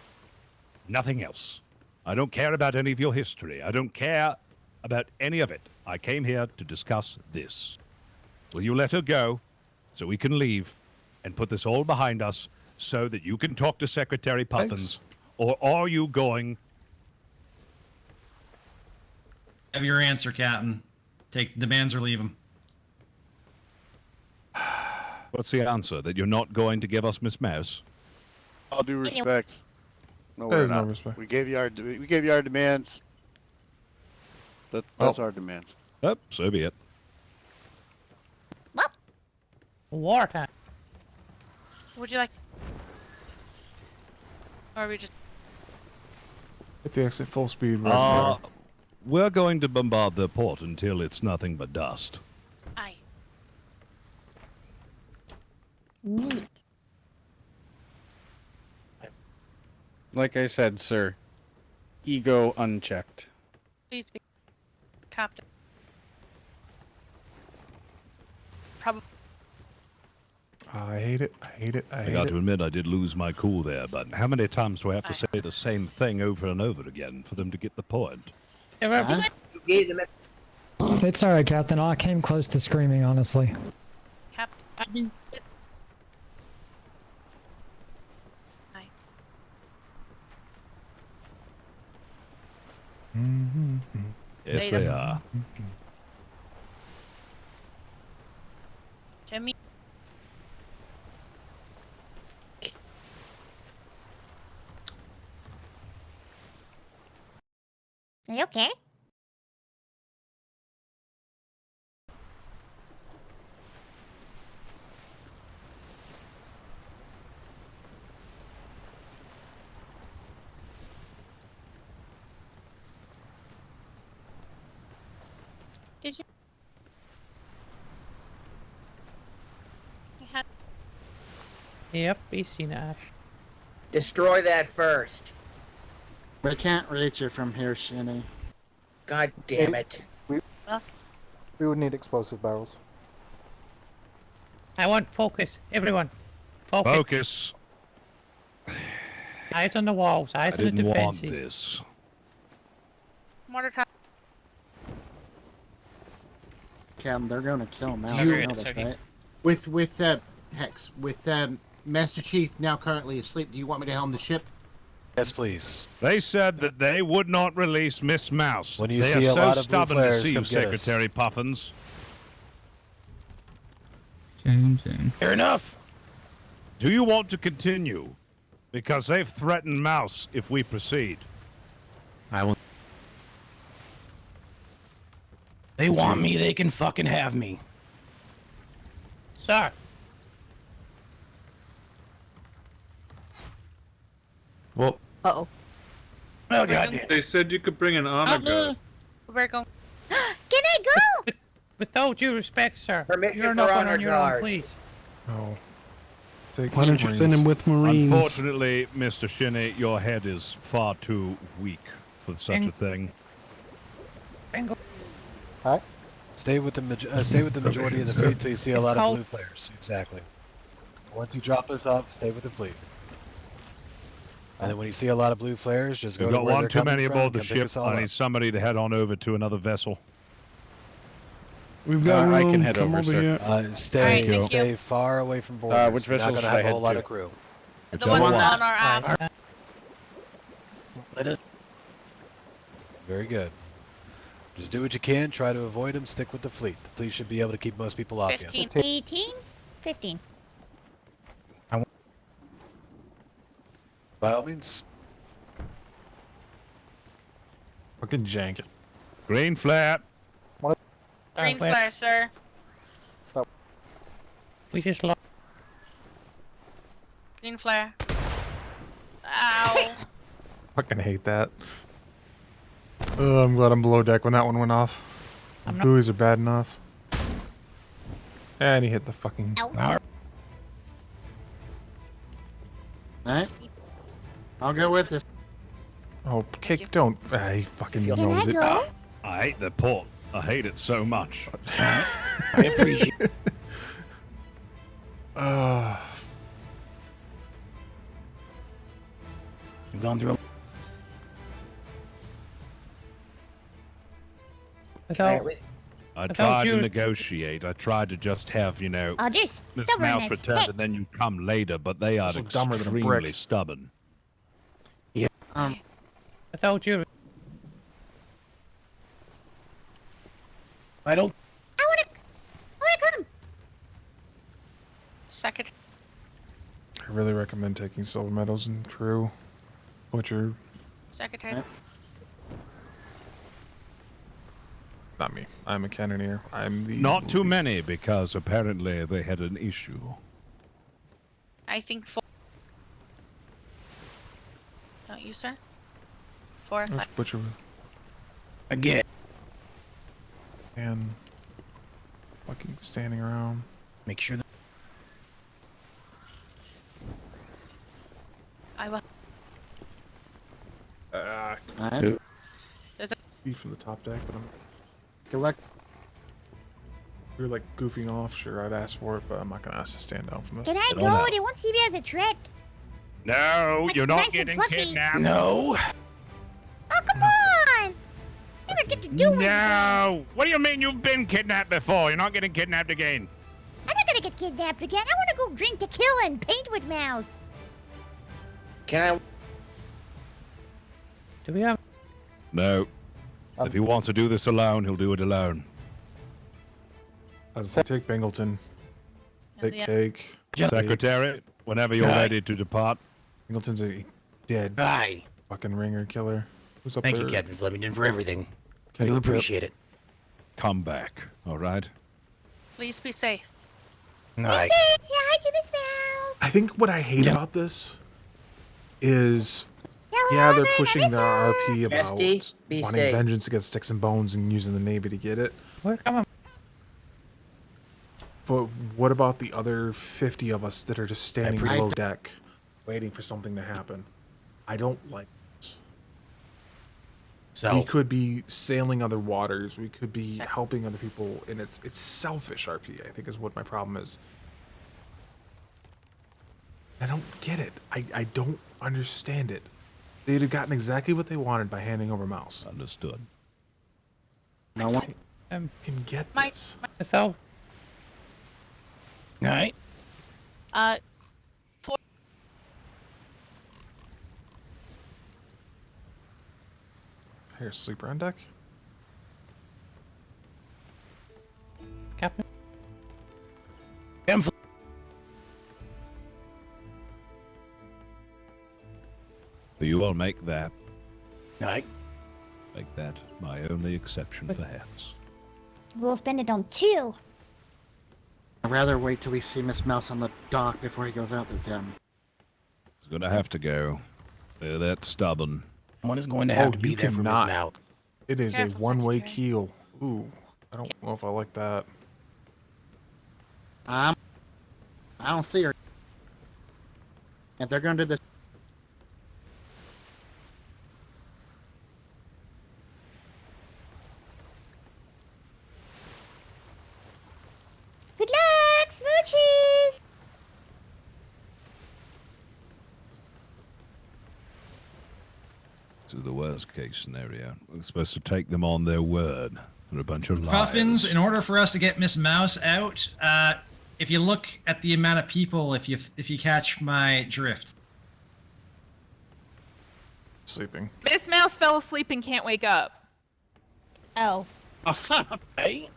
nothing else. I don't care about any of your history. I don't care about any of it. I came here to discuss this. Will you let her go so we can leave and put this all behind us so that you can talk to Secretary Puffins? Or are you going... Have your answer, Captain. Take the demands or leave them. What's the answer? That you're not going to give us Miss Mouse? All due respect. No, There we're is no not. respect. We gave you our demands. That's our demands. Oh, so be it. Wartime. Would you like? Or are we just? Hit the exit full speed. Right there. We're going to bombard the port until it's nothing but dust. Aye. Neat. Like I said, sir, ego unchecked. Please be, Captain. Probably. I hate it. I hate it. I I hate got it. to admit, I did lose my cool there, but how many times do I have to say the same thing over and over again for them to get the point? It's alright, Captain. I came close to screaming, honestly. Captain. Aye. Yes, they are. Jimmy. Are you okay? Did you? I had. Yep, he's seen Ash. Destroy that first. We can't reach it from here, Shinny. God damn it. We would need explosive barrels. I want focus, everyone. Focus. Focus. Eyes on the walls, eyes I on the didn't want defenses. this. Mortar time. Cam, they're gonna kill Mouse. You- You know this, right? With Hex, with Master Chief now currently asleep, do you want me to helm the ship? Yes, please. They said that they would not release Miss Mouse. When you they see are a so lot of blue stubborn to flares, see come you, get us. Secretary Puffins. Shame. Fair enough. Do you want to continue? Because they've threatened Mouse if we proceed. I will. They want me, they can fucking have me. Sir. Well. Uh-oh. Oh, God. They said you could bring an honor guard. We're going. Can I go? With all due respect, sir, Permission you're for not going honor on your guard. own, please. No. Take Why don't you send him with Unfortunately, Mr. Shinny, your head is far too weak for such a thing. Bingo. Hi. Stay with the majority of the fleet till you see a lot of blue flares. Exactly. Once you drop us off, stay with the fleet. And then when you see a lot of blue flares, just go We've to got where one they're too coming many from aboard and the come pick ship. us all I up. need somebody to head on over to another vessel. We've got room. I can head Come over here. here. Stay far away from borders. Which We're not vessel going to should have I a whole head lot to? of crew. The one on our ass. Let us. Very good. Just do what you can. Try to avoid them. Stick with the fleet. The fleet should be able to keep most people off you. 15. 18? 15. By all means. Fucking jank it. Green flat. Green flare, sir. We just lost. Green flare. Ow. Fucking hate that. I'm glad I'm below deck when that one went off. The buoys are bad enough. And he hit the fucking... Alright. I'll go with this. Oh, Cake, don't... he fucking Can knows I it. go? I hate the port. I hate it so much. I appreciate it. Uh, We've gone through. I tried to negotiate. I tried to just have, you know, Oh, they're Miss stubborn Mouse as returned heck. and then you come later, but they are So dumber than a extremely brick. stubborn. Yeah. I told you. I don't. I wanna come. Second. I really recommend taking silver medals and crew. Butcher. Secretary. Not me. I'm a cannoneer. I'm the... Not too least- many, because apparently they had an issue. I think 4. Don't you, sir? 4 or 5. Let's butcher. Again. And... fucking standing around. Make sure that. I will. Alright. There's a Be from the top deck, but I'm... Collect. If you're like goofing off, sure, I'd ask for it, but I'm not gonna ask to stand down from this. Can I don't go? know. They won't see me as a threat. No, Like you're not nice and getting fluffy. kidnapped. No! Oh, come on! I never get to do anything. No! What do you mean you've been kidnapped before? You're not getting kidnapped again. I'm not gonna get kidnapped again. I wanna go drink tequila and paint with Mouse. Can I? Do we have? No. If he wants to do this alone, he'll do it alone. I'd take Bingleton. Take Yeah. Cake. Secretary, whenever you're ready to depart. Bingleton's a dead Aye. fucking ringer killer. Who's up Thank there? you, Captain Flemington, for everything. I Okay, do yep. appreciate it. Come back, all right? Please be safe. Aye. Say hi to Miss Mouse. I think what I hate about this is, Hello, yeah, they're I pushing miss their her. RP about Bestie, be wanting safe. vengeance against Sticks and Bones and using the Navy to get it. We're coming. But what about the other 50 of us that are just standing appreciate below that. deck, waiting for something to happen? I don't like this. So We could be sailing other waters. We could be helping other people, and it's selfish RP, I think, is what my problem is. I don't get it. I don't understand it. They'd have gotten exactly what they wanted by handing over Mouse. Understood. No one. Can get My- this. So, all right. 4. Here's sleeper on deck. Captain. So you will make that. Aye. Make that my only exception for hats. We'll spend it on 2. I'd rather wait till we see Miss Mouse on the dock before he goes out there, Captain. He's gonna have to go. They're that stubborn. One is going to have to be there for Miss Mouse. It is Careful, a one-way Secretary. keel. Ooh, I don't know if I like that. I don't see her. If they're going to do this. Good luck, smoochies! This is the worst case scenario. We're supposed to take them on their word. They're a bunch of liars. Puffins, in order for us to get Miss Mouse out, if you look at the amount of people, if you catch my drift. Sleeping. Miss Mouse fell asleep and can't wake up. Oh. Oh, son of a... You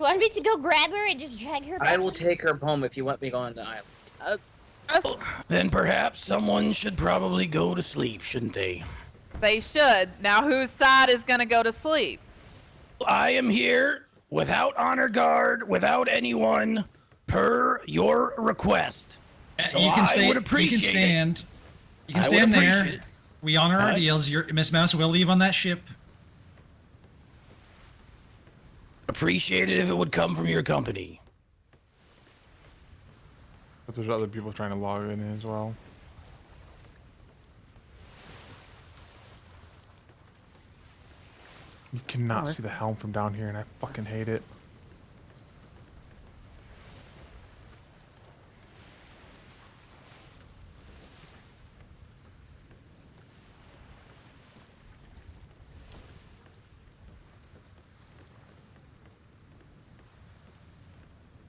want me to go grab her and just drag her back? I will take her home if you want me to go on the island. Then perhaps someone should probably go to sleep, shouldn't they? They should. Now whose side is gonna go to sleep? I am here without honor guard, without anyone, per your request. So You can I stay. would You appreciate can stand. You can I would stand appreciate there. it. We honor our Alright. deals. Miss Mouse will leave on that ship. Appreciate it if it would come from your company. But there's other people trying to log in as well. You cannot see the helm from down here, and I fucking hate it.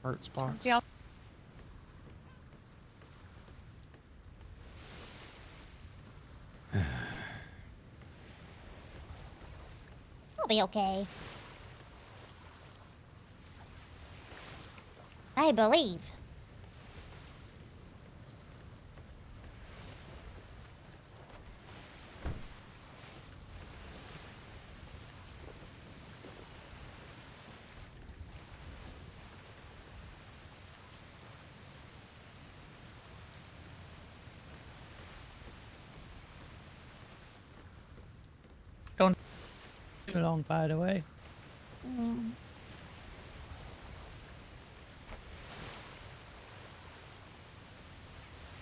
Hurt spots. Yeah. I'll be okay. I believe. Don't too long, by the way. Mm.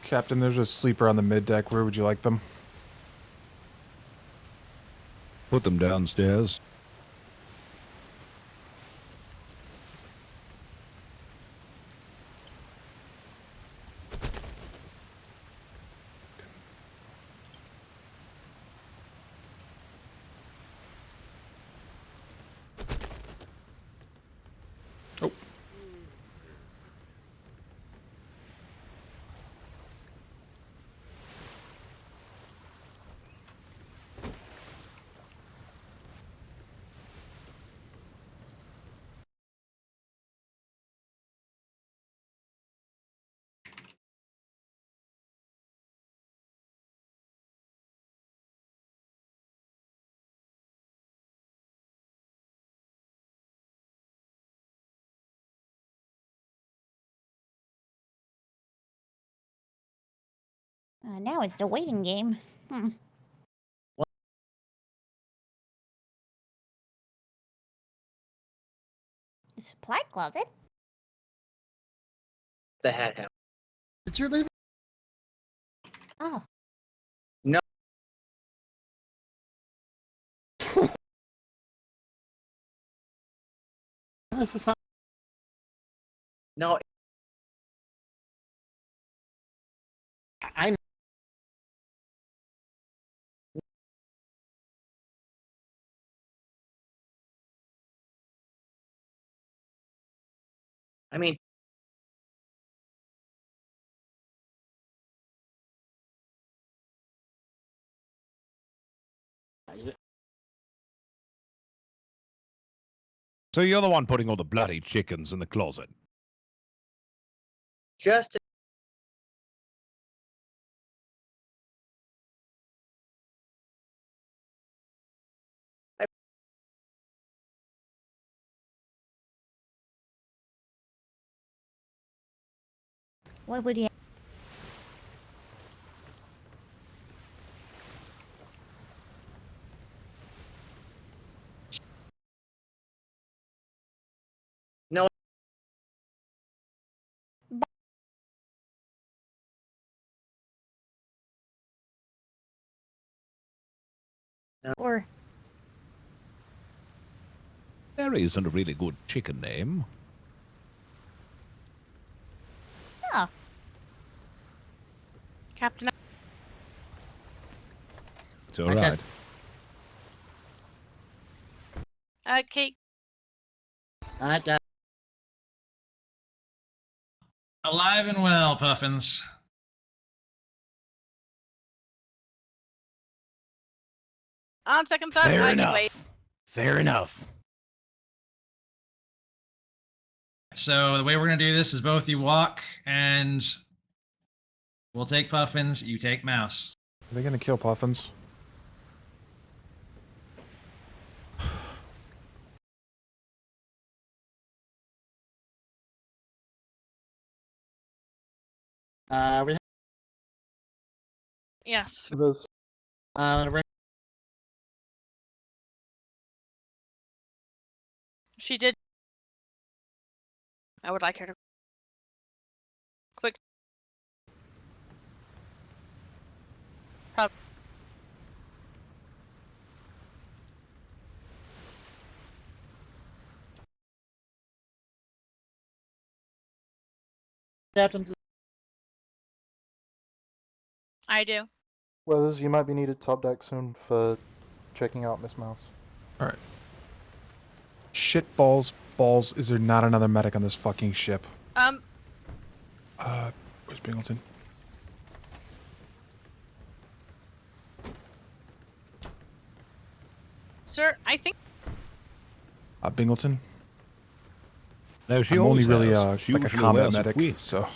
Captain, there's a sleeper on the mid deck. Where would you like them? Put them downstairs. Now it's the waiting game. Hmm. The supply closet? The hat house. Did you leave? Oh. No. This is not... No. I mean, So you're the one putting all the bloody chickens in the closet. just What would you? No. Or There isn't a really good chicken name. oh, Captain. It's all right. Kate. I got. Alive and well, Puffins. On second thought, Fair I enough. can wait. Fair enough. So the way we're gonna do this is both you walk, and we'll take Puffins. You take Mouse. Are they gonna kill Puffins? We. Yes. Those. She did. I would like her to. Quick. Captain. I do. Weathers, you might be needed top deck soon for checking out Miss Mouse. Alright. Shit balls, is there not another medic on this fucking ship? Where's Bingleton? Sir, I think. Bingleton? No, she I'm only always really has. She like a usually combat wears a medic, wig. so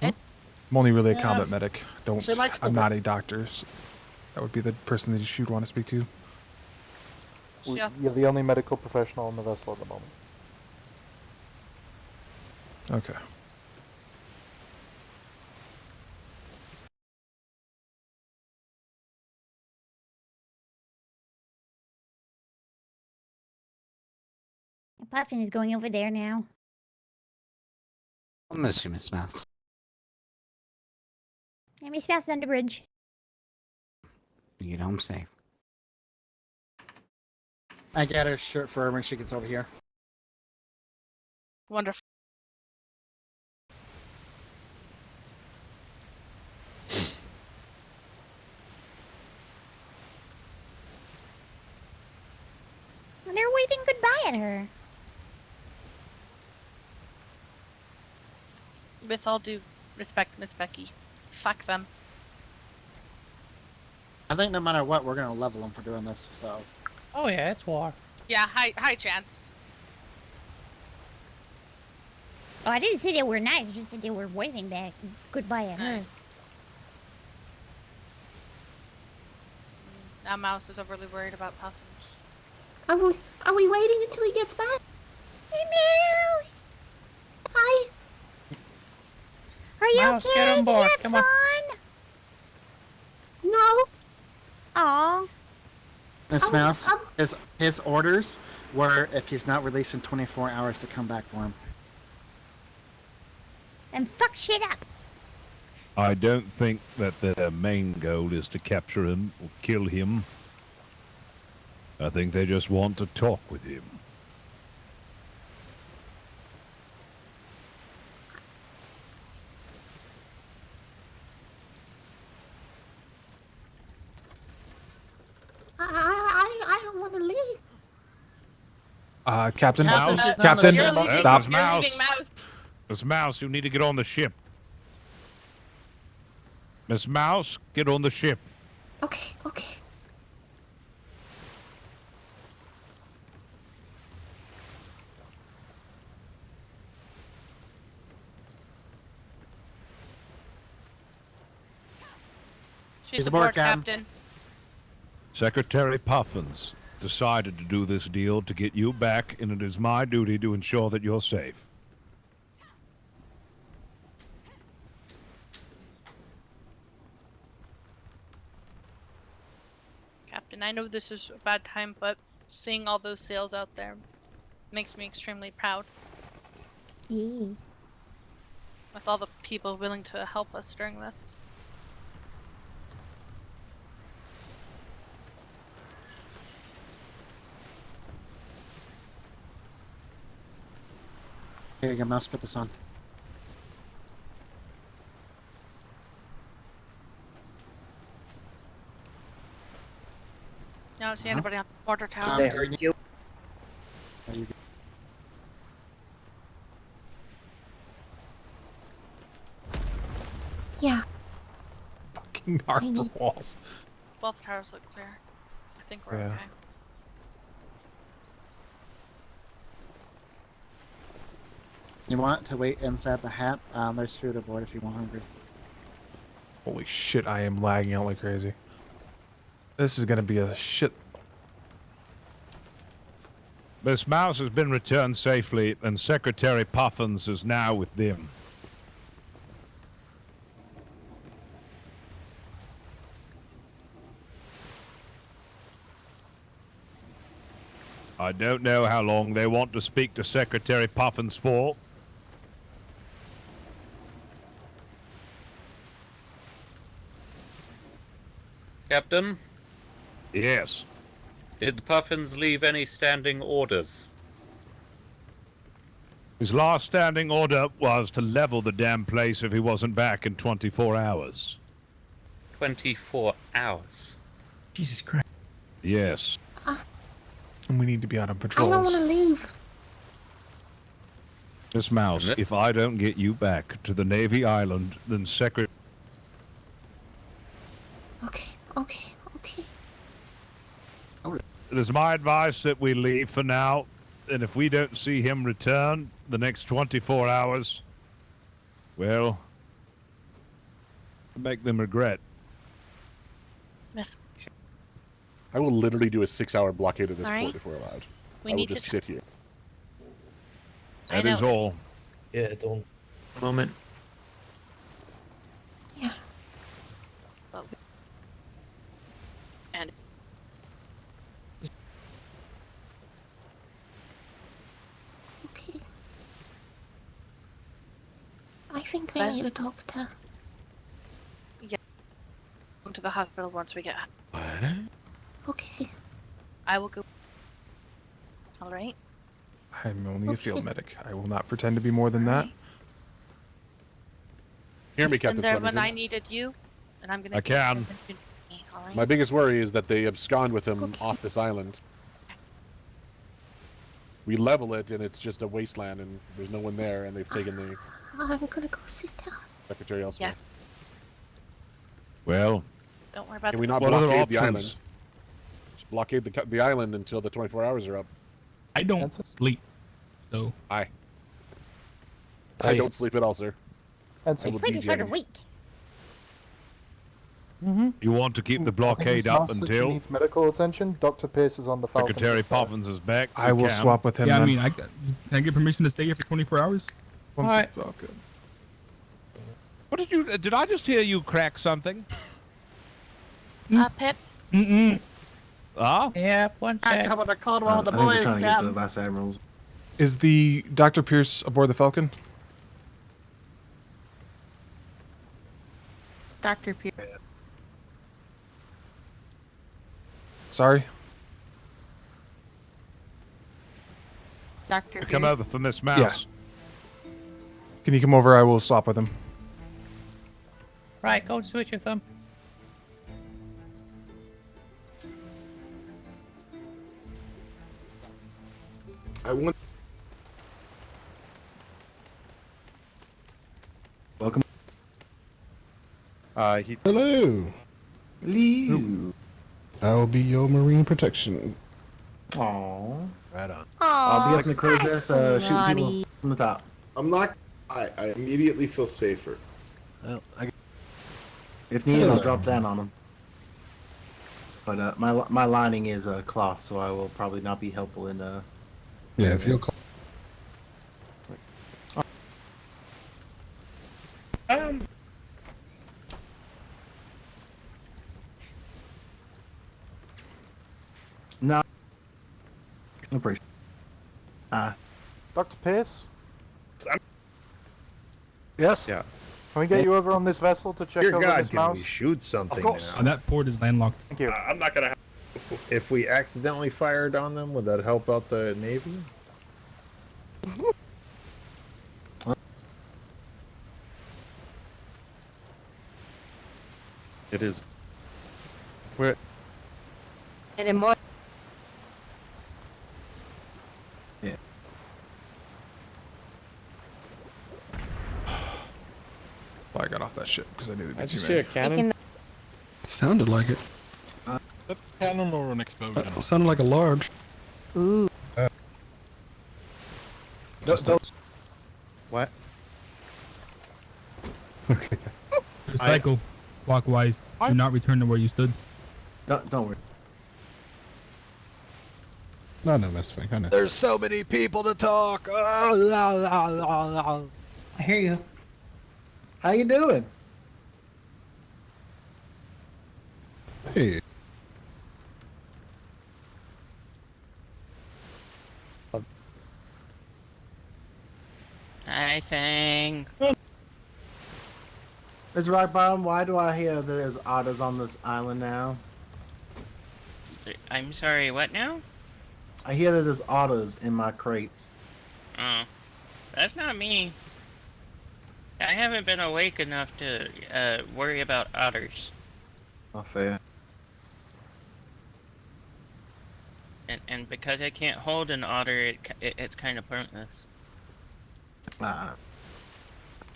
I'm only really a Yeah. combat medic. She likes to I'm work. not a doctor. So that would be the person that you'd want to speak to. You're the only medical professional on the vessel at the moment. Okay. Puffin is going over there now. I'll miss you, Miss Mouse. And Miss Mouse is on the bridge. You get home safe. I got her shirt for her when she gets over here. Wonderful. And they're waving goodbye at her. With all due respect, Miss Becky, fuck them. I think no matter what, we're gonna level them for doing this. So. Oh yeah, it's war. Yeah, high chance. Oh, I didn't say they were nice. I just said they were waving back goodbye at her. Now Mouse is overly worried about Puffins. Are we waiting until he gets back? Hey, Mouse! Hi. Are you Mouse, okay? get on Did board. you have Come fun? on. No. Aw. Miss Mouse, his orders were if he's not released in 24 hours to come back for him. And fuck shit up. I don't think that their main goal is to capture him or kill him. I think they just want to talk with him. I don't want to leave. Captain? Mouse? Captain? Stop. Stop. Miss Mouse, you need to get on the ship. Miss Mouse, get on the ship. Okay, okay. She's aboard, Captain. Secretary Puffins decided to do this deal to get you back, and it is my duty to ensure that you're safe. I know this is a bad time, but seeing all those sails out there makes me extremely proud. Yeah. With all the people willing to help us during this. Here you go, mouse. Put this on. I don't see anybody on the water tower. They heard you. Yeah. Fucking harbor walls. Both towers look clear. I think we're Yeah. okay. You want to wait inside the hat? There's food aboard if you want hungry. Holy shit, I am lagging out like crazy. This is gonna be a shit. Miss Mouse has been returned safely, and Secretary Puffins is now with them. I don't know how long they want to speak to Secretary Puffins for. Captain? Yes. Did Puffins leave any standing orders? His last standing order was to level the damn place if he wasn't back in 24 hours. 24 hours. Jesus Christ. Yes. And we need to be out on I patrols. don't want to leave. Miss Mouse, if I don't get you back to the Navy Island, then Secretary... Okay, okay, okay. It is my advice that we leave for now, and if we don't see him return the next 24 hours, well, make them regret. Miss. I will literally do a 6-hour blockade of this Sorry? port if we're allowed. We I will need just to sit here. I That is know. all. Yeah, don't. Moment. And Okay. I think I Beth? need to talk to... yeah, go to the hospital once we get. Okay. I will go. All right. I'm only a field medic. I will not pretend to be more than that. Hear me, Been Captain there when Flemington. I needed you, and I'm gonna. I can. All right. My biggest worry is that they abscond with him off this island. We level it, and it's just a wasteland, and there's no one there, and they've taken the I'm gonna go sit down. secretary elsewhere. Yes. Well, Don't worry about Can the. we not What other blockade the options? island? Just blockade the island until the 24 hours are up. I don't sleep, so. I don't sleep at all, sir. And I will Sleep beat is you for the any- weak. you want to keep the I think blockade Miss up Mouse said she until needs medical attention. Dr. Pierce is on the Falcon. Secretary Puffins is back? I We will can. swap with him Yeah, I then. mean, can I get permission to stay here for 24 hours? Once Alright. the Falcon. What did you... Did I just hear you crack something? Pip. Mm-mm. Ah? Yeah, one I sec. come on a cold one with the boys, Captain. Vice Admirals. Is the Dr. Pierce aboard the Falcon? Dr. Pierce. Sorry? Dr. Come Pierce. over for Miss Mouse. Can you come over? I will swap with him. Right, go and switch with them. I want. Welcome. Hello. Hello. I will be your marine protection. Aww. Right on. I'll be up in the crow's nest, shooting Naughty. people from the top. I'm not. I immediately feel safer. Well, If needed, I'll drop down on them. But my lining is cloth, so I will probably not be helpful in. Yeah, if you're. No. No pressure. Dr. Pierce? Yes? Yeah. Can we get you over on this vessel to check Dear over God, this can mouse? we shoot something course. now? Oh, that port is landlocked. Thank you. I'm not gonna. If we accidentally fired on them, would that help out the Navy? It is. Where? Anymore. Yeah. Well, I got off that ship because I knew there'd be I too just many. hear a cannon. Sounded like it. That's cannon or an explosion? Sounded like a large. Ooh. What? Okay. Recycle. Walkwise. Do not return to where you stood. Don't worry. No, Mr. Mink, I know. There's so many people to talk. I hear you. How you doing? Hey. I think. Ms. Rock Bottom, why do I hear that there's otters on this island now? I'm sorry, what now? I hear that there's otters in my crates. Oh. That's not me. I haven't been awake enough to worry about otters. Not fair. And because I can't hold an otter, it's kind of pointless.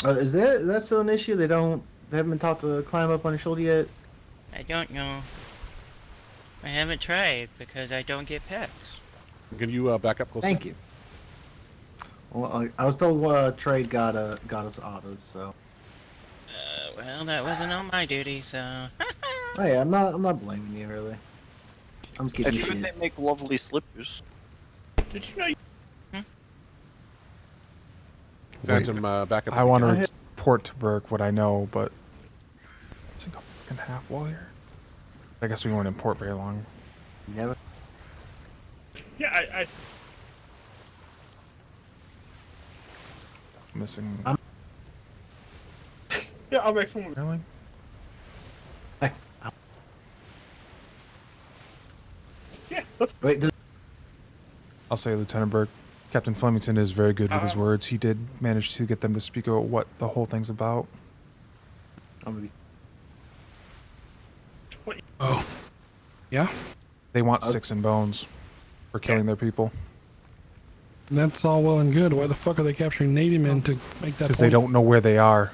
Is that still an issue? They haven't been taught to climb up on your shoulder yet? I don't know. I haven't tried because I don't get pets. Can you back up closer? Thank you. Well, I was told trade got us otters, so. Well, that wasn't on my duty, so. Oh yeah, I'm not blaming you really. I'm just giving you Should shit. they make lovely slippers? Did you know? Phantom, back up. I want to report to Burke what I know, but it's like a fucking half wall here. I guess we weren't in port very long. Never. Yeah, I Missing. Yeah, I'll make someone. Really? Yeah, let's. Wait. I'll say, Lieutenant Burke, Captain Flemington is very good with his words. He did manage to get them to speak about what the whole thing's about. Oh. Yeah? They want sticks and bones for killing their people. That's all well and good. Why the fuck are they capturing Navy men to make that? Because they don't know where they are.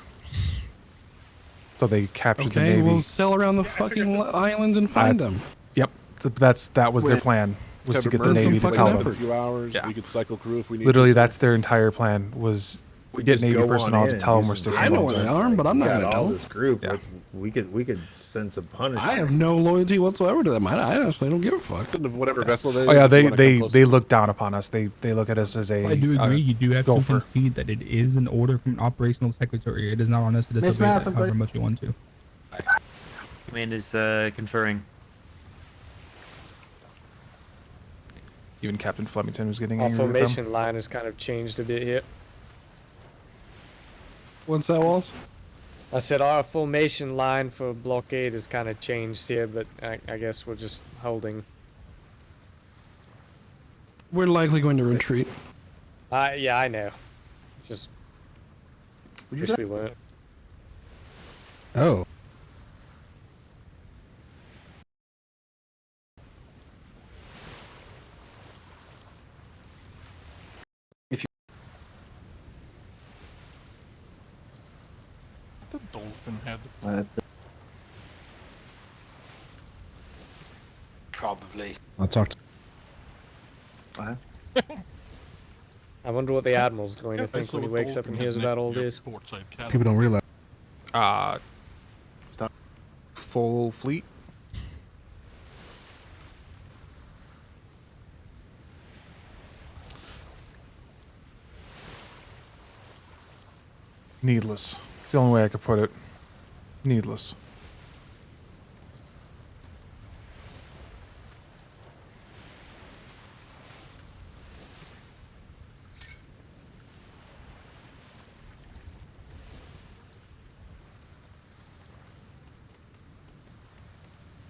So they captured the Navy. We'll sail around the fucking islands and find them. Yep. That was their plan. Was to get the Navy to tell them. A few hours, we could cycle crew if we need. Literally, to, that's their entire plan. Was get Navy personnel to tell them where sticks and bones are. I know where they are, but I'm not got gonna all tell this group. Yeah. We could send some punishment. I have no loyalty whatsoever to them. I honestly don't give a fuck. Whatever vessel they. Oh yeah, they look down upon us. They look at us as a. I do agree. You do have to gopher. concede that it is an order from an operational secretary. It is not on us to disobey that however much you want to. Command is conferring. Even Captain Flemington was getting Our angry with them. formation line has kind of changed a bit here. What's that, Wallace? I said our formation line for blockade has kind of changed here, but I guess we're just holding. We're likely going to retreat. Yeah, I know. Just wish we weren't. Oh. The dolphin head. Probably. I'll talk to. I wonder what the admiral's going to think when he wakes up and hears about all this. People don't realize. Stop. Full fleet. Needless. It's the only way I could put it. Needless.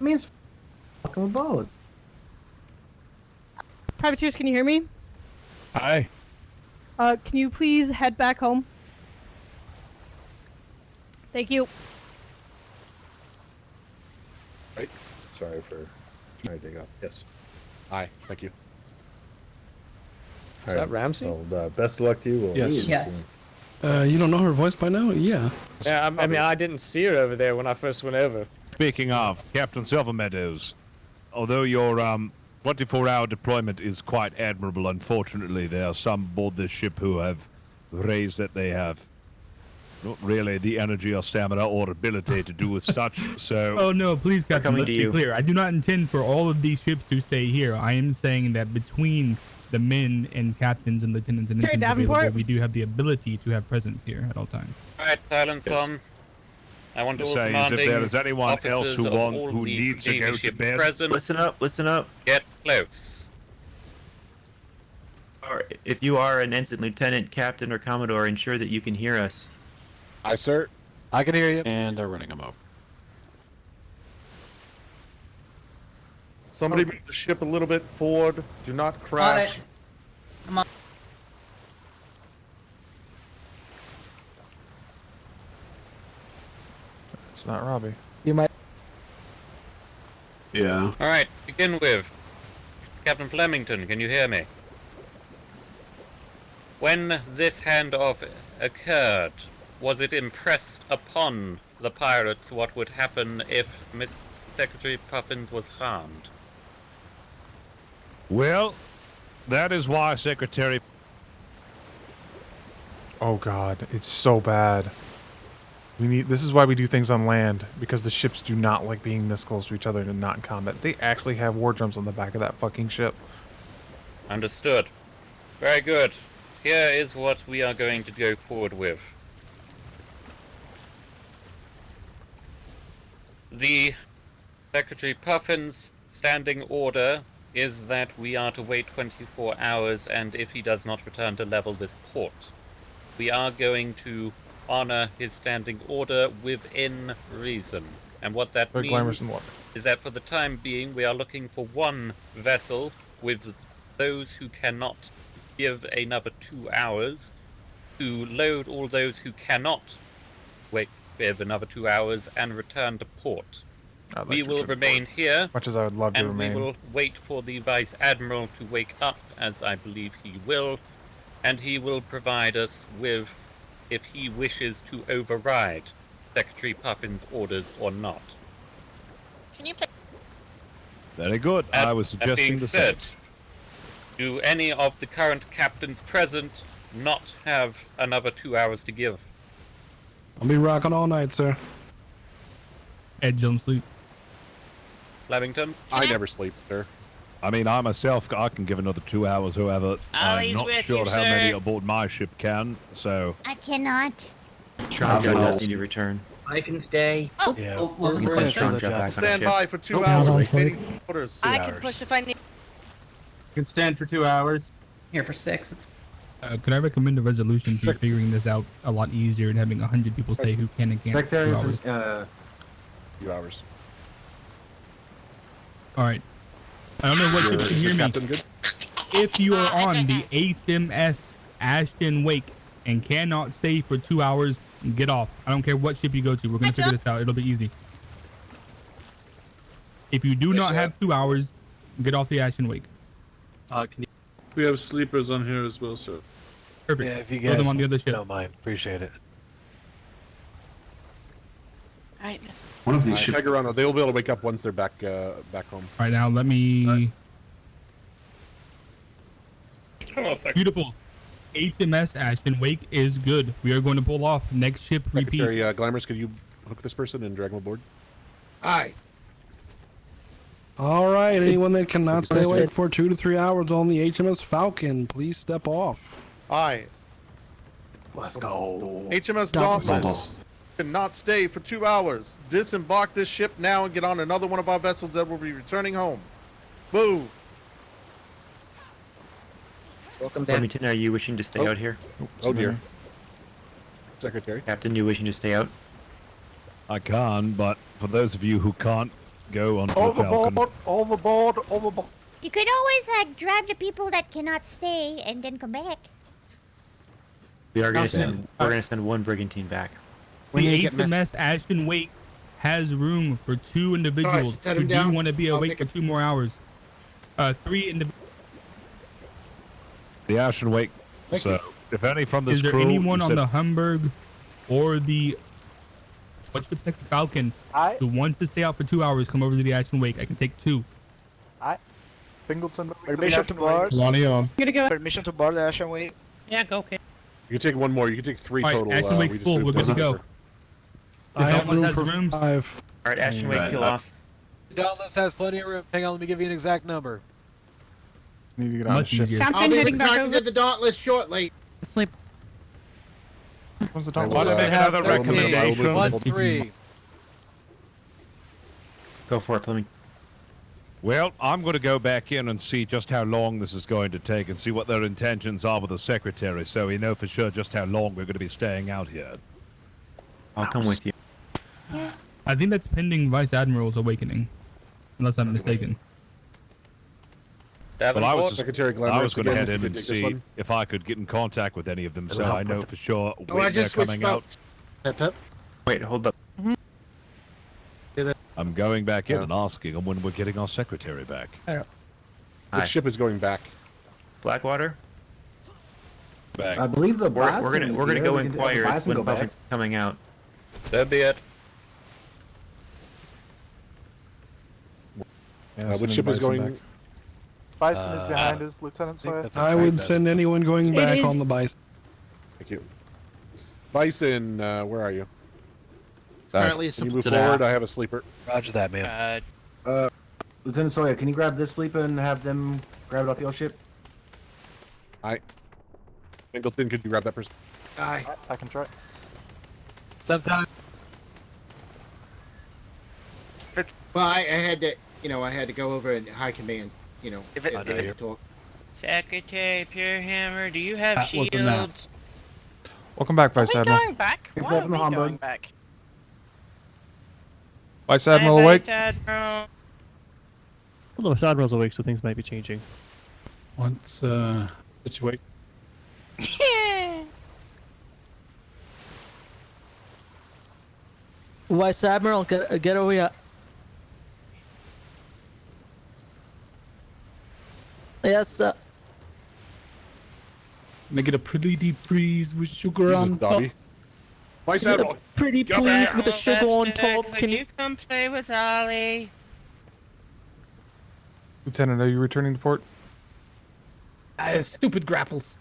means welcome aboard. Privateers, can you hear me? Hi. Can you please head back home? Thank you. Right. Sorry for trying to dig up. Yes. Aye. Thank you. Is that Ramsey? Well, best of luck to you. We'll Yes. need Yes. you don't know her voice by now? Yeah. Yeah, I mean, I didn't see her over there when I first went over. Speaking of, Captain Silvermeadows, although your 24-hour deployment is quite admirable, unfortunately, there are some aboard this ship who have raised that they have not really the energy or stamina or ability to do with such, so... Oh no, please, Captain, let's be clear. I do not intend for all of these ships to stay here. I am saying that between the men and captains and lieutenants and ensigns available, we do have the ability to have presence here at all times. Alright, silence Yes. on. I want all Say, commanding if there is anyone else officers who of want, all who the needs to container go to ships bed... present, Listen up. get close. Or if you are an ensign, lieutenant, captain, or commodore, ensure that you can hear us. Aye, sir. I can hear you. And they're running them up. Somebody move the ship a little bit forward. Do not crash. Come on. It's not Robbie. You might. Yeah. Alright, begin with Captain Flemington, can you hear me? When this handoff occurred, was it impressed upon the pirates what would happen if Miss Secretary Puffins was harmed? Well, that is why Secretary... Oh god, it's so bad. This is why we do things on land, because the ships do not like being this close to each other and not in combat. They actually have war drums on the back of that fucking ship. Understood. Very good. Here is what we are going to go forward with. The Secretary Puffin's standing order is that we are to wait 24 hours, and if he does not return to level this port, we are going to honor his standing order within reason. And what that Very glamorous means in water. is that for the time being we are looking for one vessel with those who cannot give another 2 hours to load all those who cannot wait give another 2 hours and return to port. I'd like We to will return to remain here, Much as I would love to and remain. we will wait for the Vice Admiral to wake up, as I believe he will, and he will provide us with if he wishes to override Secretary Puffin's orders or not. Can you play? Very good. I was That suggesting being the said, same. do any of the current captains present not have another 2 hours to give? I'll be rocking all night, sir. Ed don't sleep. Flemington? I never sleep, sir. I mean, I myself, I can give another 2 hours, however, I'm Ollie's not with sure you, how many sir. aboard my ship can, so... I cannot. Strong Joe does need to return. I can stay. Yeah. what was the Request Strong Joe back on Stand ship. by for 2 Nope. hours. Nope. Waiting for orders. I can push if I need. Can stand for 2 hours. Here for 6. It's Could I recommend a resolution to figuring this out a lot easier and having 100 people say who can and can't? Secretary 2 is hours? 2 hours. All right. I don't know what you can hear me. Captain good? If you are on the HMS Ashton Wake and cannot stay for 2 hours, get off. I don't care what ship you go to. We're gonna figure this out. It'll be easy. If you do not have 2 hours, get off the Ashton Wake. We have sleepers on here as well, sir. Perfect. Yeah, if you Throw guys them on the other ship. don't mind, appreciate it. Alright, miss. One of these Tigerano, they will be able to wake up once they're back back home. All right, now let me. Beautiful. HMS Ashton Wake is good. We are going to pull off. Next ship, repeat. Secretary Glamorous, could you hook this person and drag him aboard? Aye. All right, anyone that cannot stay awake for 2 to 3 hours on the HMS Falcon, please step off. Aye. Let's go. HMS Dolphin cannot stay for 2 hours. Disembark this ship now and get on another one of our vessels that will be returning home. Move. Welcome back. Flemington, are you wishing to stay out here? Oh dear. Secretary? Captain, you wishing to stay out? I can, but for those of you who can't, go onto the Falcon. Overboard. You could always drive the people that cannot stay and then come back. We are going to Awesome. send. We're going to send one brigantine back. We The need to get HMS Ashton Wake has room for 2 individuals set who him do down. want to be I'll awake take for 2 more hours. 3 individuals. The Ashton Wake. So, if any from this Is there crew, anyone you on said- the Hamburg or the what's the next Falcon who wants to stay out for 2 hours? Come over to the Ashton Wake. I can take 2. Singleton. Permission to board. Lonnie on. Gonna go. Permission to board the Ashen Wave. Yeah, go, okay. You can take one more. You can take 3 All right, total. Ashton Wake's we just full. moved We're good to down. go. The Dauntless has rooms. 5. All right, Ashton Wake, peel off. Dauntless has plenty of room. Hang on, let me give you an exact number. Need to get on Much the ship. easier. I'll Captain be heading back returning over. to the Dauntless shortly. Sleep. What's the I top? will, Wanna make another I will move recommendation? down. 1-3. Go for it, Fleming. Well, I'm going to go back in and see just how long this is going to take and see what their intentions are with the secretary, so we know for sure just how long we're going to be staying out here. I'll come with you. I think that's pending Vice Admiral's awakening, unless I'm mistaken. Well, I Davenport? was, Secretary I Glamorous was going to again, head in can and we take this see one? if I could get in contact with any of them, so It'll I help know with for sure Oh, I when they're just switched coming out. boats. Pip. Wait, hold up. I'm going back in Yeah. and asking them when we're getting our secretary back. Hi. Which ship is going back? Blackwater. Back. I believe the We're bison gonna is we're gonna here. go We can have the inquire bison when go back. Puffin's coming out. So be it. Yeah, Which send ship is Bison going? back. Bison is behind us, Lieutenant think Sawyer. that's I would send anyone going It back is- on the bison. Thank you. Bison, where are you? Currently, Can you move forward? I have a sleeper. Roger that, man. Lieutenant Sawyer, can you grab this sleeper and have them grab it off your ship? Singleton, could you grab that person? Aye. I can try. Sometime. Well, I had to, I had to go over and high command, if it- talk. Secretary Purehammer, do you have That wasn't that. shields? Welcome back, Vice Are we Admiral. going back? It's Why left are from the we Hamburg. going back? Vice Admiral awake. Admiral. Well, the Admiral's awake, so things might be changing. What's situation? Vice Admiral, get over here. Yes, sir. Make it a pretty deep breeze with sugar Jesus, on top. Dobby. Vice Admiral. Pretty Get up please there. with the sugar on top. Can you come play with Ollie? Lieutenant, are you returning to port? Stupid grapples.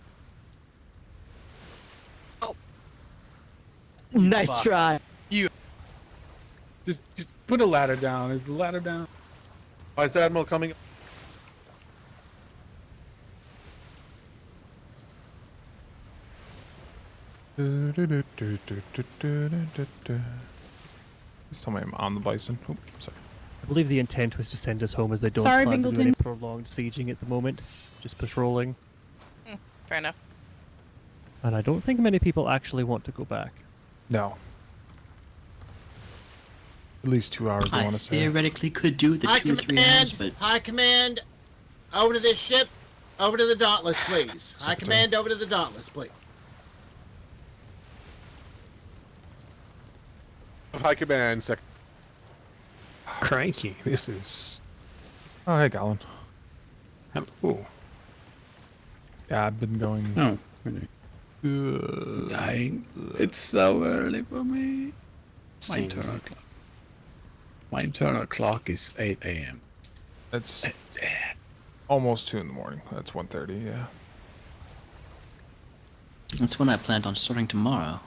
Nice try. Just put a ladder down. Is the ladder down? Vice Admiral coming. Please tell me I'm on the bison. Oh, sorry. I believe the intent was to send us home as they don't Sorry, plan to do any Bingleton. prolonged sieging at the moment. Just patrolling. Fair enough. And I don't think many people actually want to go back. No. At least 2 hours, I want to say. theoretically could do the 2 or 3 hours, but high command, over to this ship, over to the Dauntless, please. High command, over to the Dauntless, please. High command, sec. Cranky. This is. Oh, hey, Gollin. Oh. Yeah, I've been going. Oh. Dying. It's so early for me. My internal clock. My internal clock is 8 a.m. It's almost 2 in the morning. That's 1:30. Yeah. That's when I planned on starting tomorrow.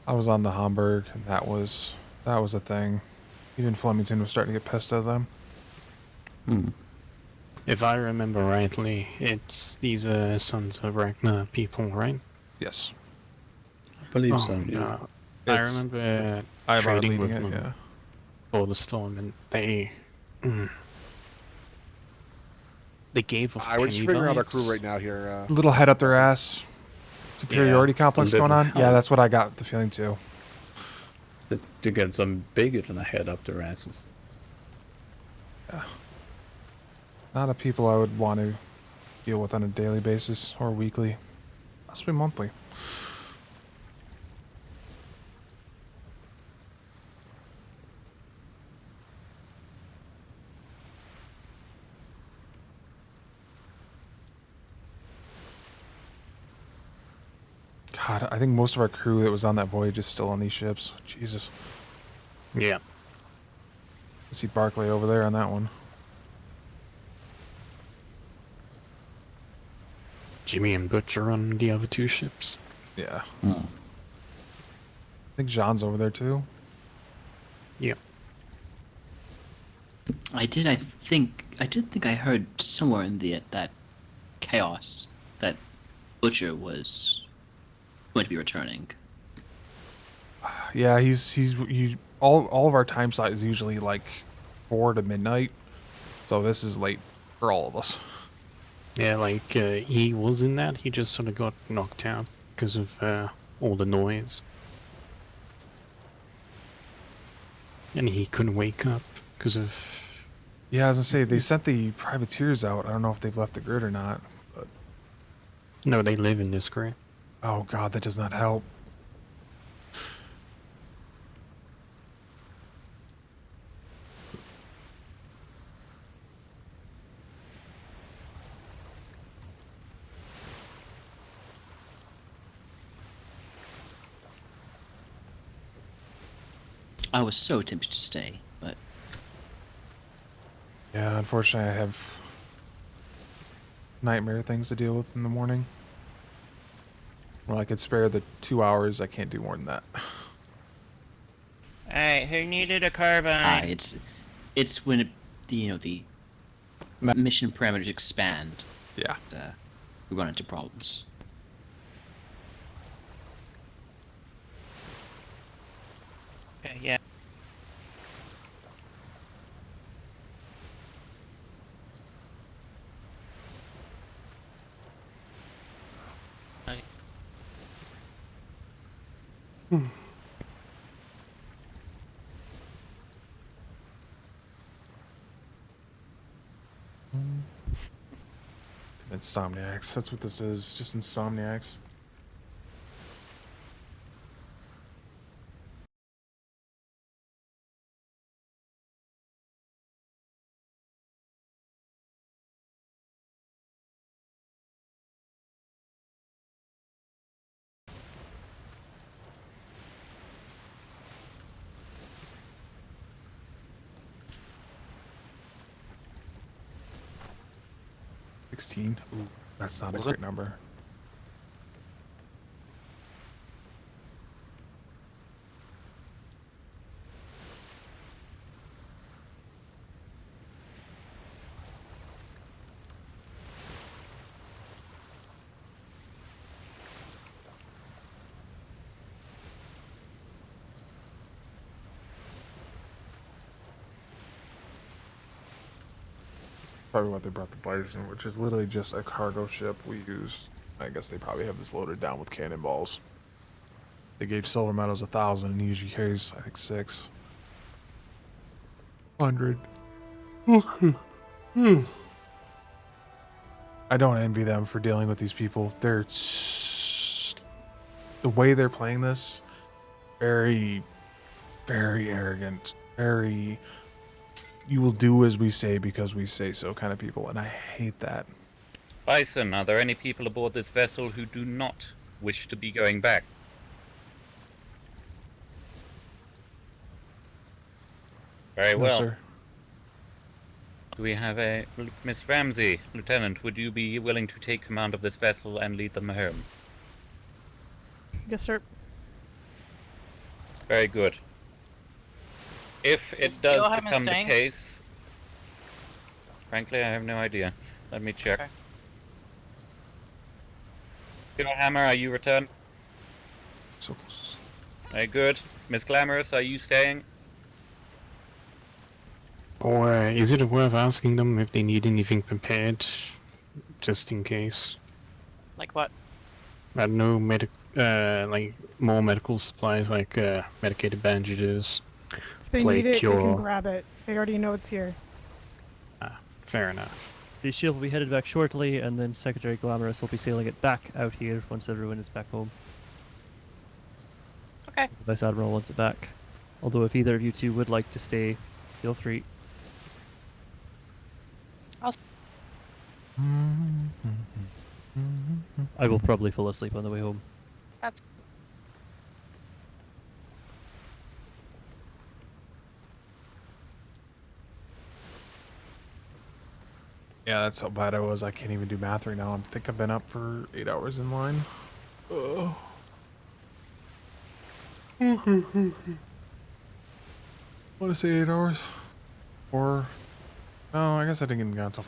I was on the Hamburg, and that was a thing. Even Flemington was starting to get pissed at them. If I remember rightly, these Sons of Ragnar people, right? Yes. I believe Oh, so. yeah. I It's remember Ivar trading leading with it, them yeah. for the storm, and they gave off We're just penny figuring out our vibes. crew right now here. Little head up their ass. superiority complex going on. Yeah, that's what I got the feeling too. To get some bigger than a head up their asses. Yeah. Not a people I would want to deal with on a daily basis or weekly. Must be monthly. God, I think most of our crew that was on that voyage is still on these ships. Jesus. Yeah. I see Barclay over there on that one. Jimmy and Butch are on the other two ships. Yeah. I think Jean's over there too. Yeah. I did think I heard somewhere in that chaos that Butcher was going to be returning. Yeah, all of our time slot is usually like 4 to midnight, so this is late for all of us. Yeah, like he was in that. He just sort of got knocked out because of all the noise, and he couldn't wake up because of. Yeah, as I say, they sent the privateers out. I don't know if they've left the grid or not, but No, they live in this grid. oh god, that does not help. I was so tempted to stay, but Yeah, unfortunately, I have nightmare things to deal with in the morning. Well, I could spare the 2 hours. I can't do more than that. Alright, who needed a carbine? it's when the mission parameters expand. Yeah. We run into problems. Okay, yeah. Insomniacs. That's what this is. Just insomniacs. $16. Ooh, that's not a great number. Probably what they brought the Bison, which is literally just a cargo ship we use. I guess they probably have this loaded down with cannonballs. They gave Silver Meadows 1,000 and he usually carries, I think, 600. Okay. I don't envy them for dealing with these people. The way they're playing this, very, very arrogant, very you will do as we say because we say so kind of people, and I hate that. Bison, are there any people aboard this vessel who do not wish to be going back? Very No, well. sir. Do we have a... Miss Ramsey, Lieutenant, would you be willing to take command of this vessel and lead them home? Yes, sir. Very good. If it Is does Gilham become the staying? case... Frankly, I have no idea. Let me check. Hammer, are you returned? So close. Very good. Miss Glamorous, are you staying? Or is it worth asking them if they need anything prepared, just in case? Like what? I don't know, like more medical supplies, like medicated bandages, If they plague need it, cure. they can grab it. They already know it's here. Fair enough. The shield will be headed back shortly, and then Secretary Glamorous will be sailing it back out here once everyone is back home. Okay. The Vice Admiral wants it back. Although if either of you two would like to stay, feel free. I will probably fall asleep on the way home. That's Yeah, that's how bad I was. I can't even do math right now. I think I've been up for 8 hours in line. Ugh. I want to say 8 hours. Or, no, I guess I didn't even get until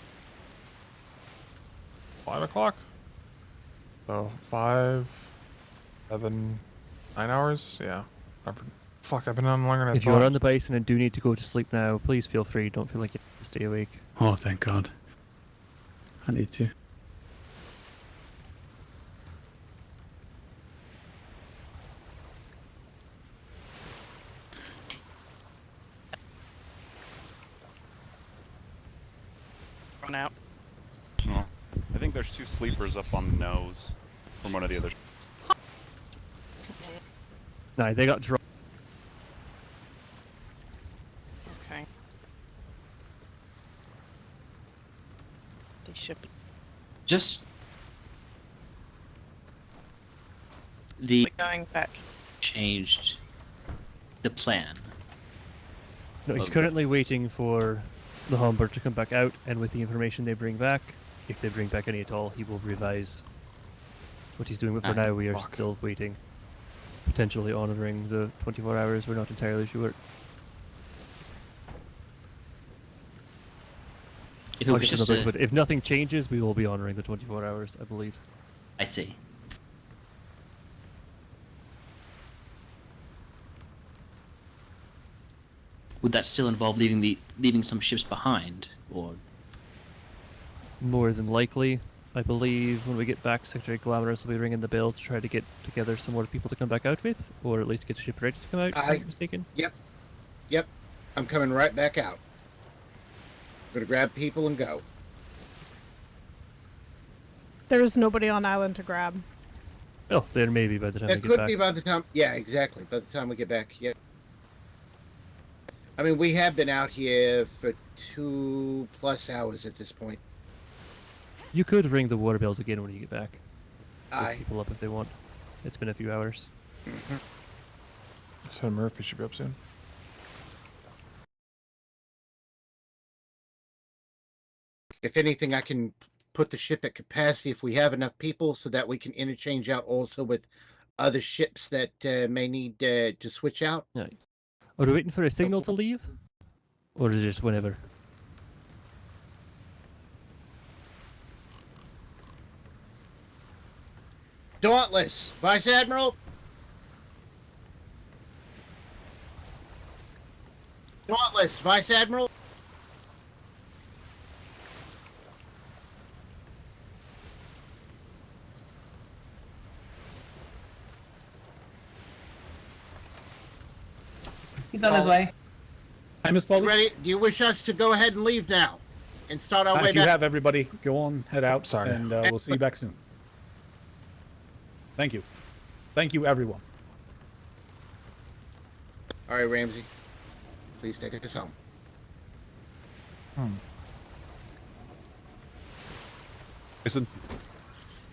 5 o'clock. So 5, 7, 9 hours. Yeah. Fuck, I've been on longer than I If you thought. are on the bison and do need to go to sleep now, please feel free. Don't feel like you have to stay awake. Oh, thank God. I need to. run out. Oh, I think there's 2 sleepers up on the nose from one of the other. Nah, they got dropped. Okay. They should be. Just the We're going back. changed the plan. No, he's currently waiting for the Humber to come back out, and with the information they bring back, if they bring back any at all, he will revise what he's doing. But for now, we are still waiting. Potentially honouring the 24 hours, we're not entirely sure. If it was just if nothing changes, we will be honouring the 24 hours, I believe. I see. Would that still involve leaving some ships behind, or? More than likely, I believe when we get back, Secretary Glamorous will be ringing the bell to try to get together some more people to come back out with, or at least get the ship ready to come out, if I'm not mistaken. Yep. I'm coming right back out. I'm gonna grab people and go. There's nobody on island to grab. Oh, there may be by the time we It get could back. be by the time. Yeah, exactly. By the time we get back. Yeah. I mean, we have been out here for 2+ hours at this point. You could ring the water bells again when you get back. Aye. Wake people up if they want. It's been a few hours. So Murphy should be up soon. If anything, I can put the ship at capacity if we have enough people, so that we can interchange out also with other ships that may need to switch out. Right. Are we waiting for a signal to leave? Or is it just whenever? Dauntless, Vice Admiral. Dauntless, Vice Admiral. He's on his way. Hi, Miss Polly. Ready? Do you wish us to go ahead and leave now, and start our way If you back? have everybody, go on, head out. Sorry. And we'll see you back soon. Thank you. Thank you, everyone. All right, Ramsey. Please take us home. Listen.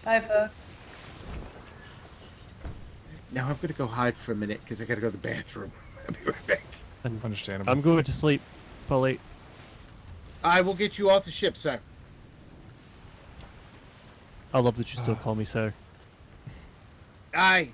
Bye, folks. Now I'm gonna go hide for a minute because I gotta go to the bathroom. I'll be right back. Understandable. I'm going to sleep, Polly. I will get you off the ship, sir. I love that you still call me sir. Aye.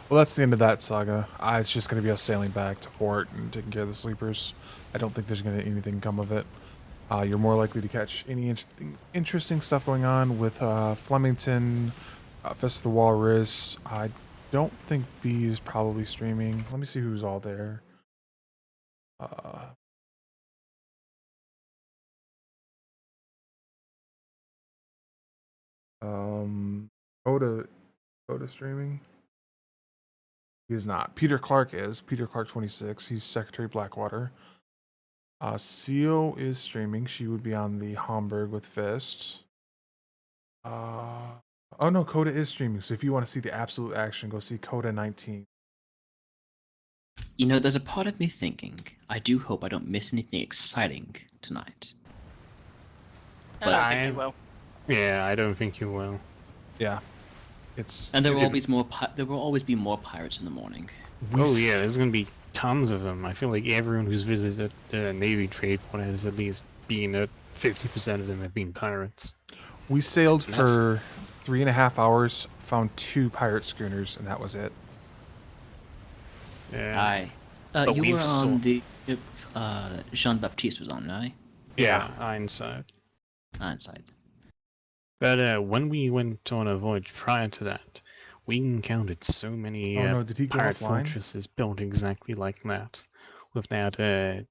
Well, that's the end of that saga. It's just going to be us sailing back to port and taking care of the sleepers. I don't think there's going to be anything come of it. You're more likely to catch any interesting stuff going on with Flemington, Fist of the Walrus. I don't think B is probably streaming. Let me see who's all there. Oda streaming. He is not. Peter Clark is. Peter Clark 26. He's Secretary Blackwater. Seal is streaming. She would be on the Hamburg with Fist. Oh no, Coda is streaming. So if you want to see the absolute action, go see Coda 19. You know, there's a part of me thinking, I do hope I don't miss anything exciting tonight. I don't think you will. Yeah, I don't think you will. Yeah. It's and there will always be more pirates in the morning. Oh yeah, there's gonna be tons of them. I feel like everyone who's visited the Navy trade port has at least been 50% of them have been pirates. We sailed for 3.5 hours, found 2 pirate schooners, and that was it. Yeah. Aye. You were on the ship Jean-Baptiste was on, right? Yeah, Ironside. Ironside. But when we went on a voyage prior to that, we encountered so many did he go pirate offline? fortresses built exactly like that, with that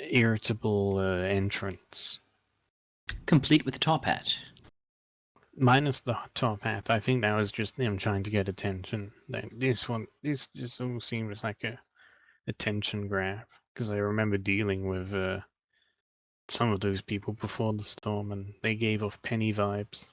irritable entrance. Complete with top hat. Minus the top hat. I think that was just them trying to get attention. This just all seems like a attention grab, because I remember dealing with some of those people before the storm, and they gave off Penny vibes.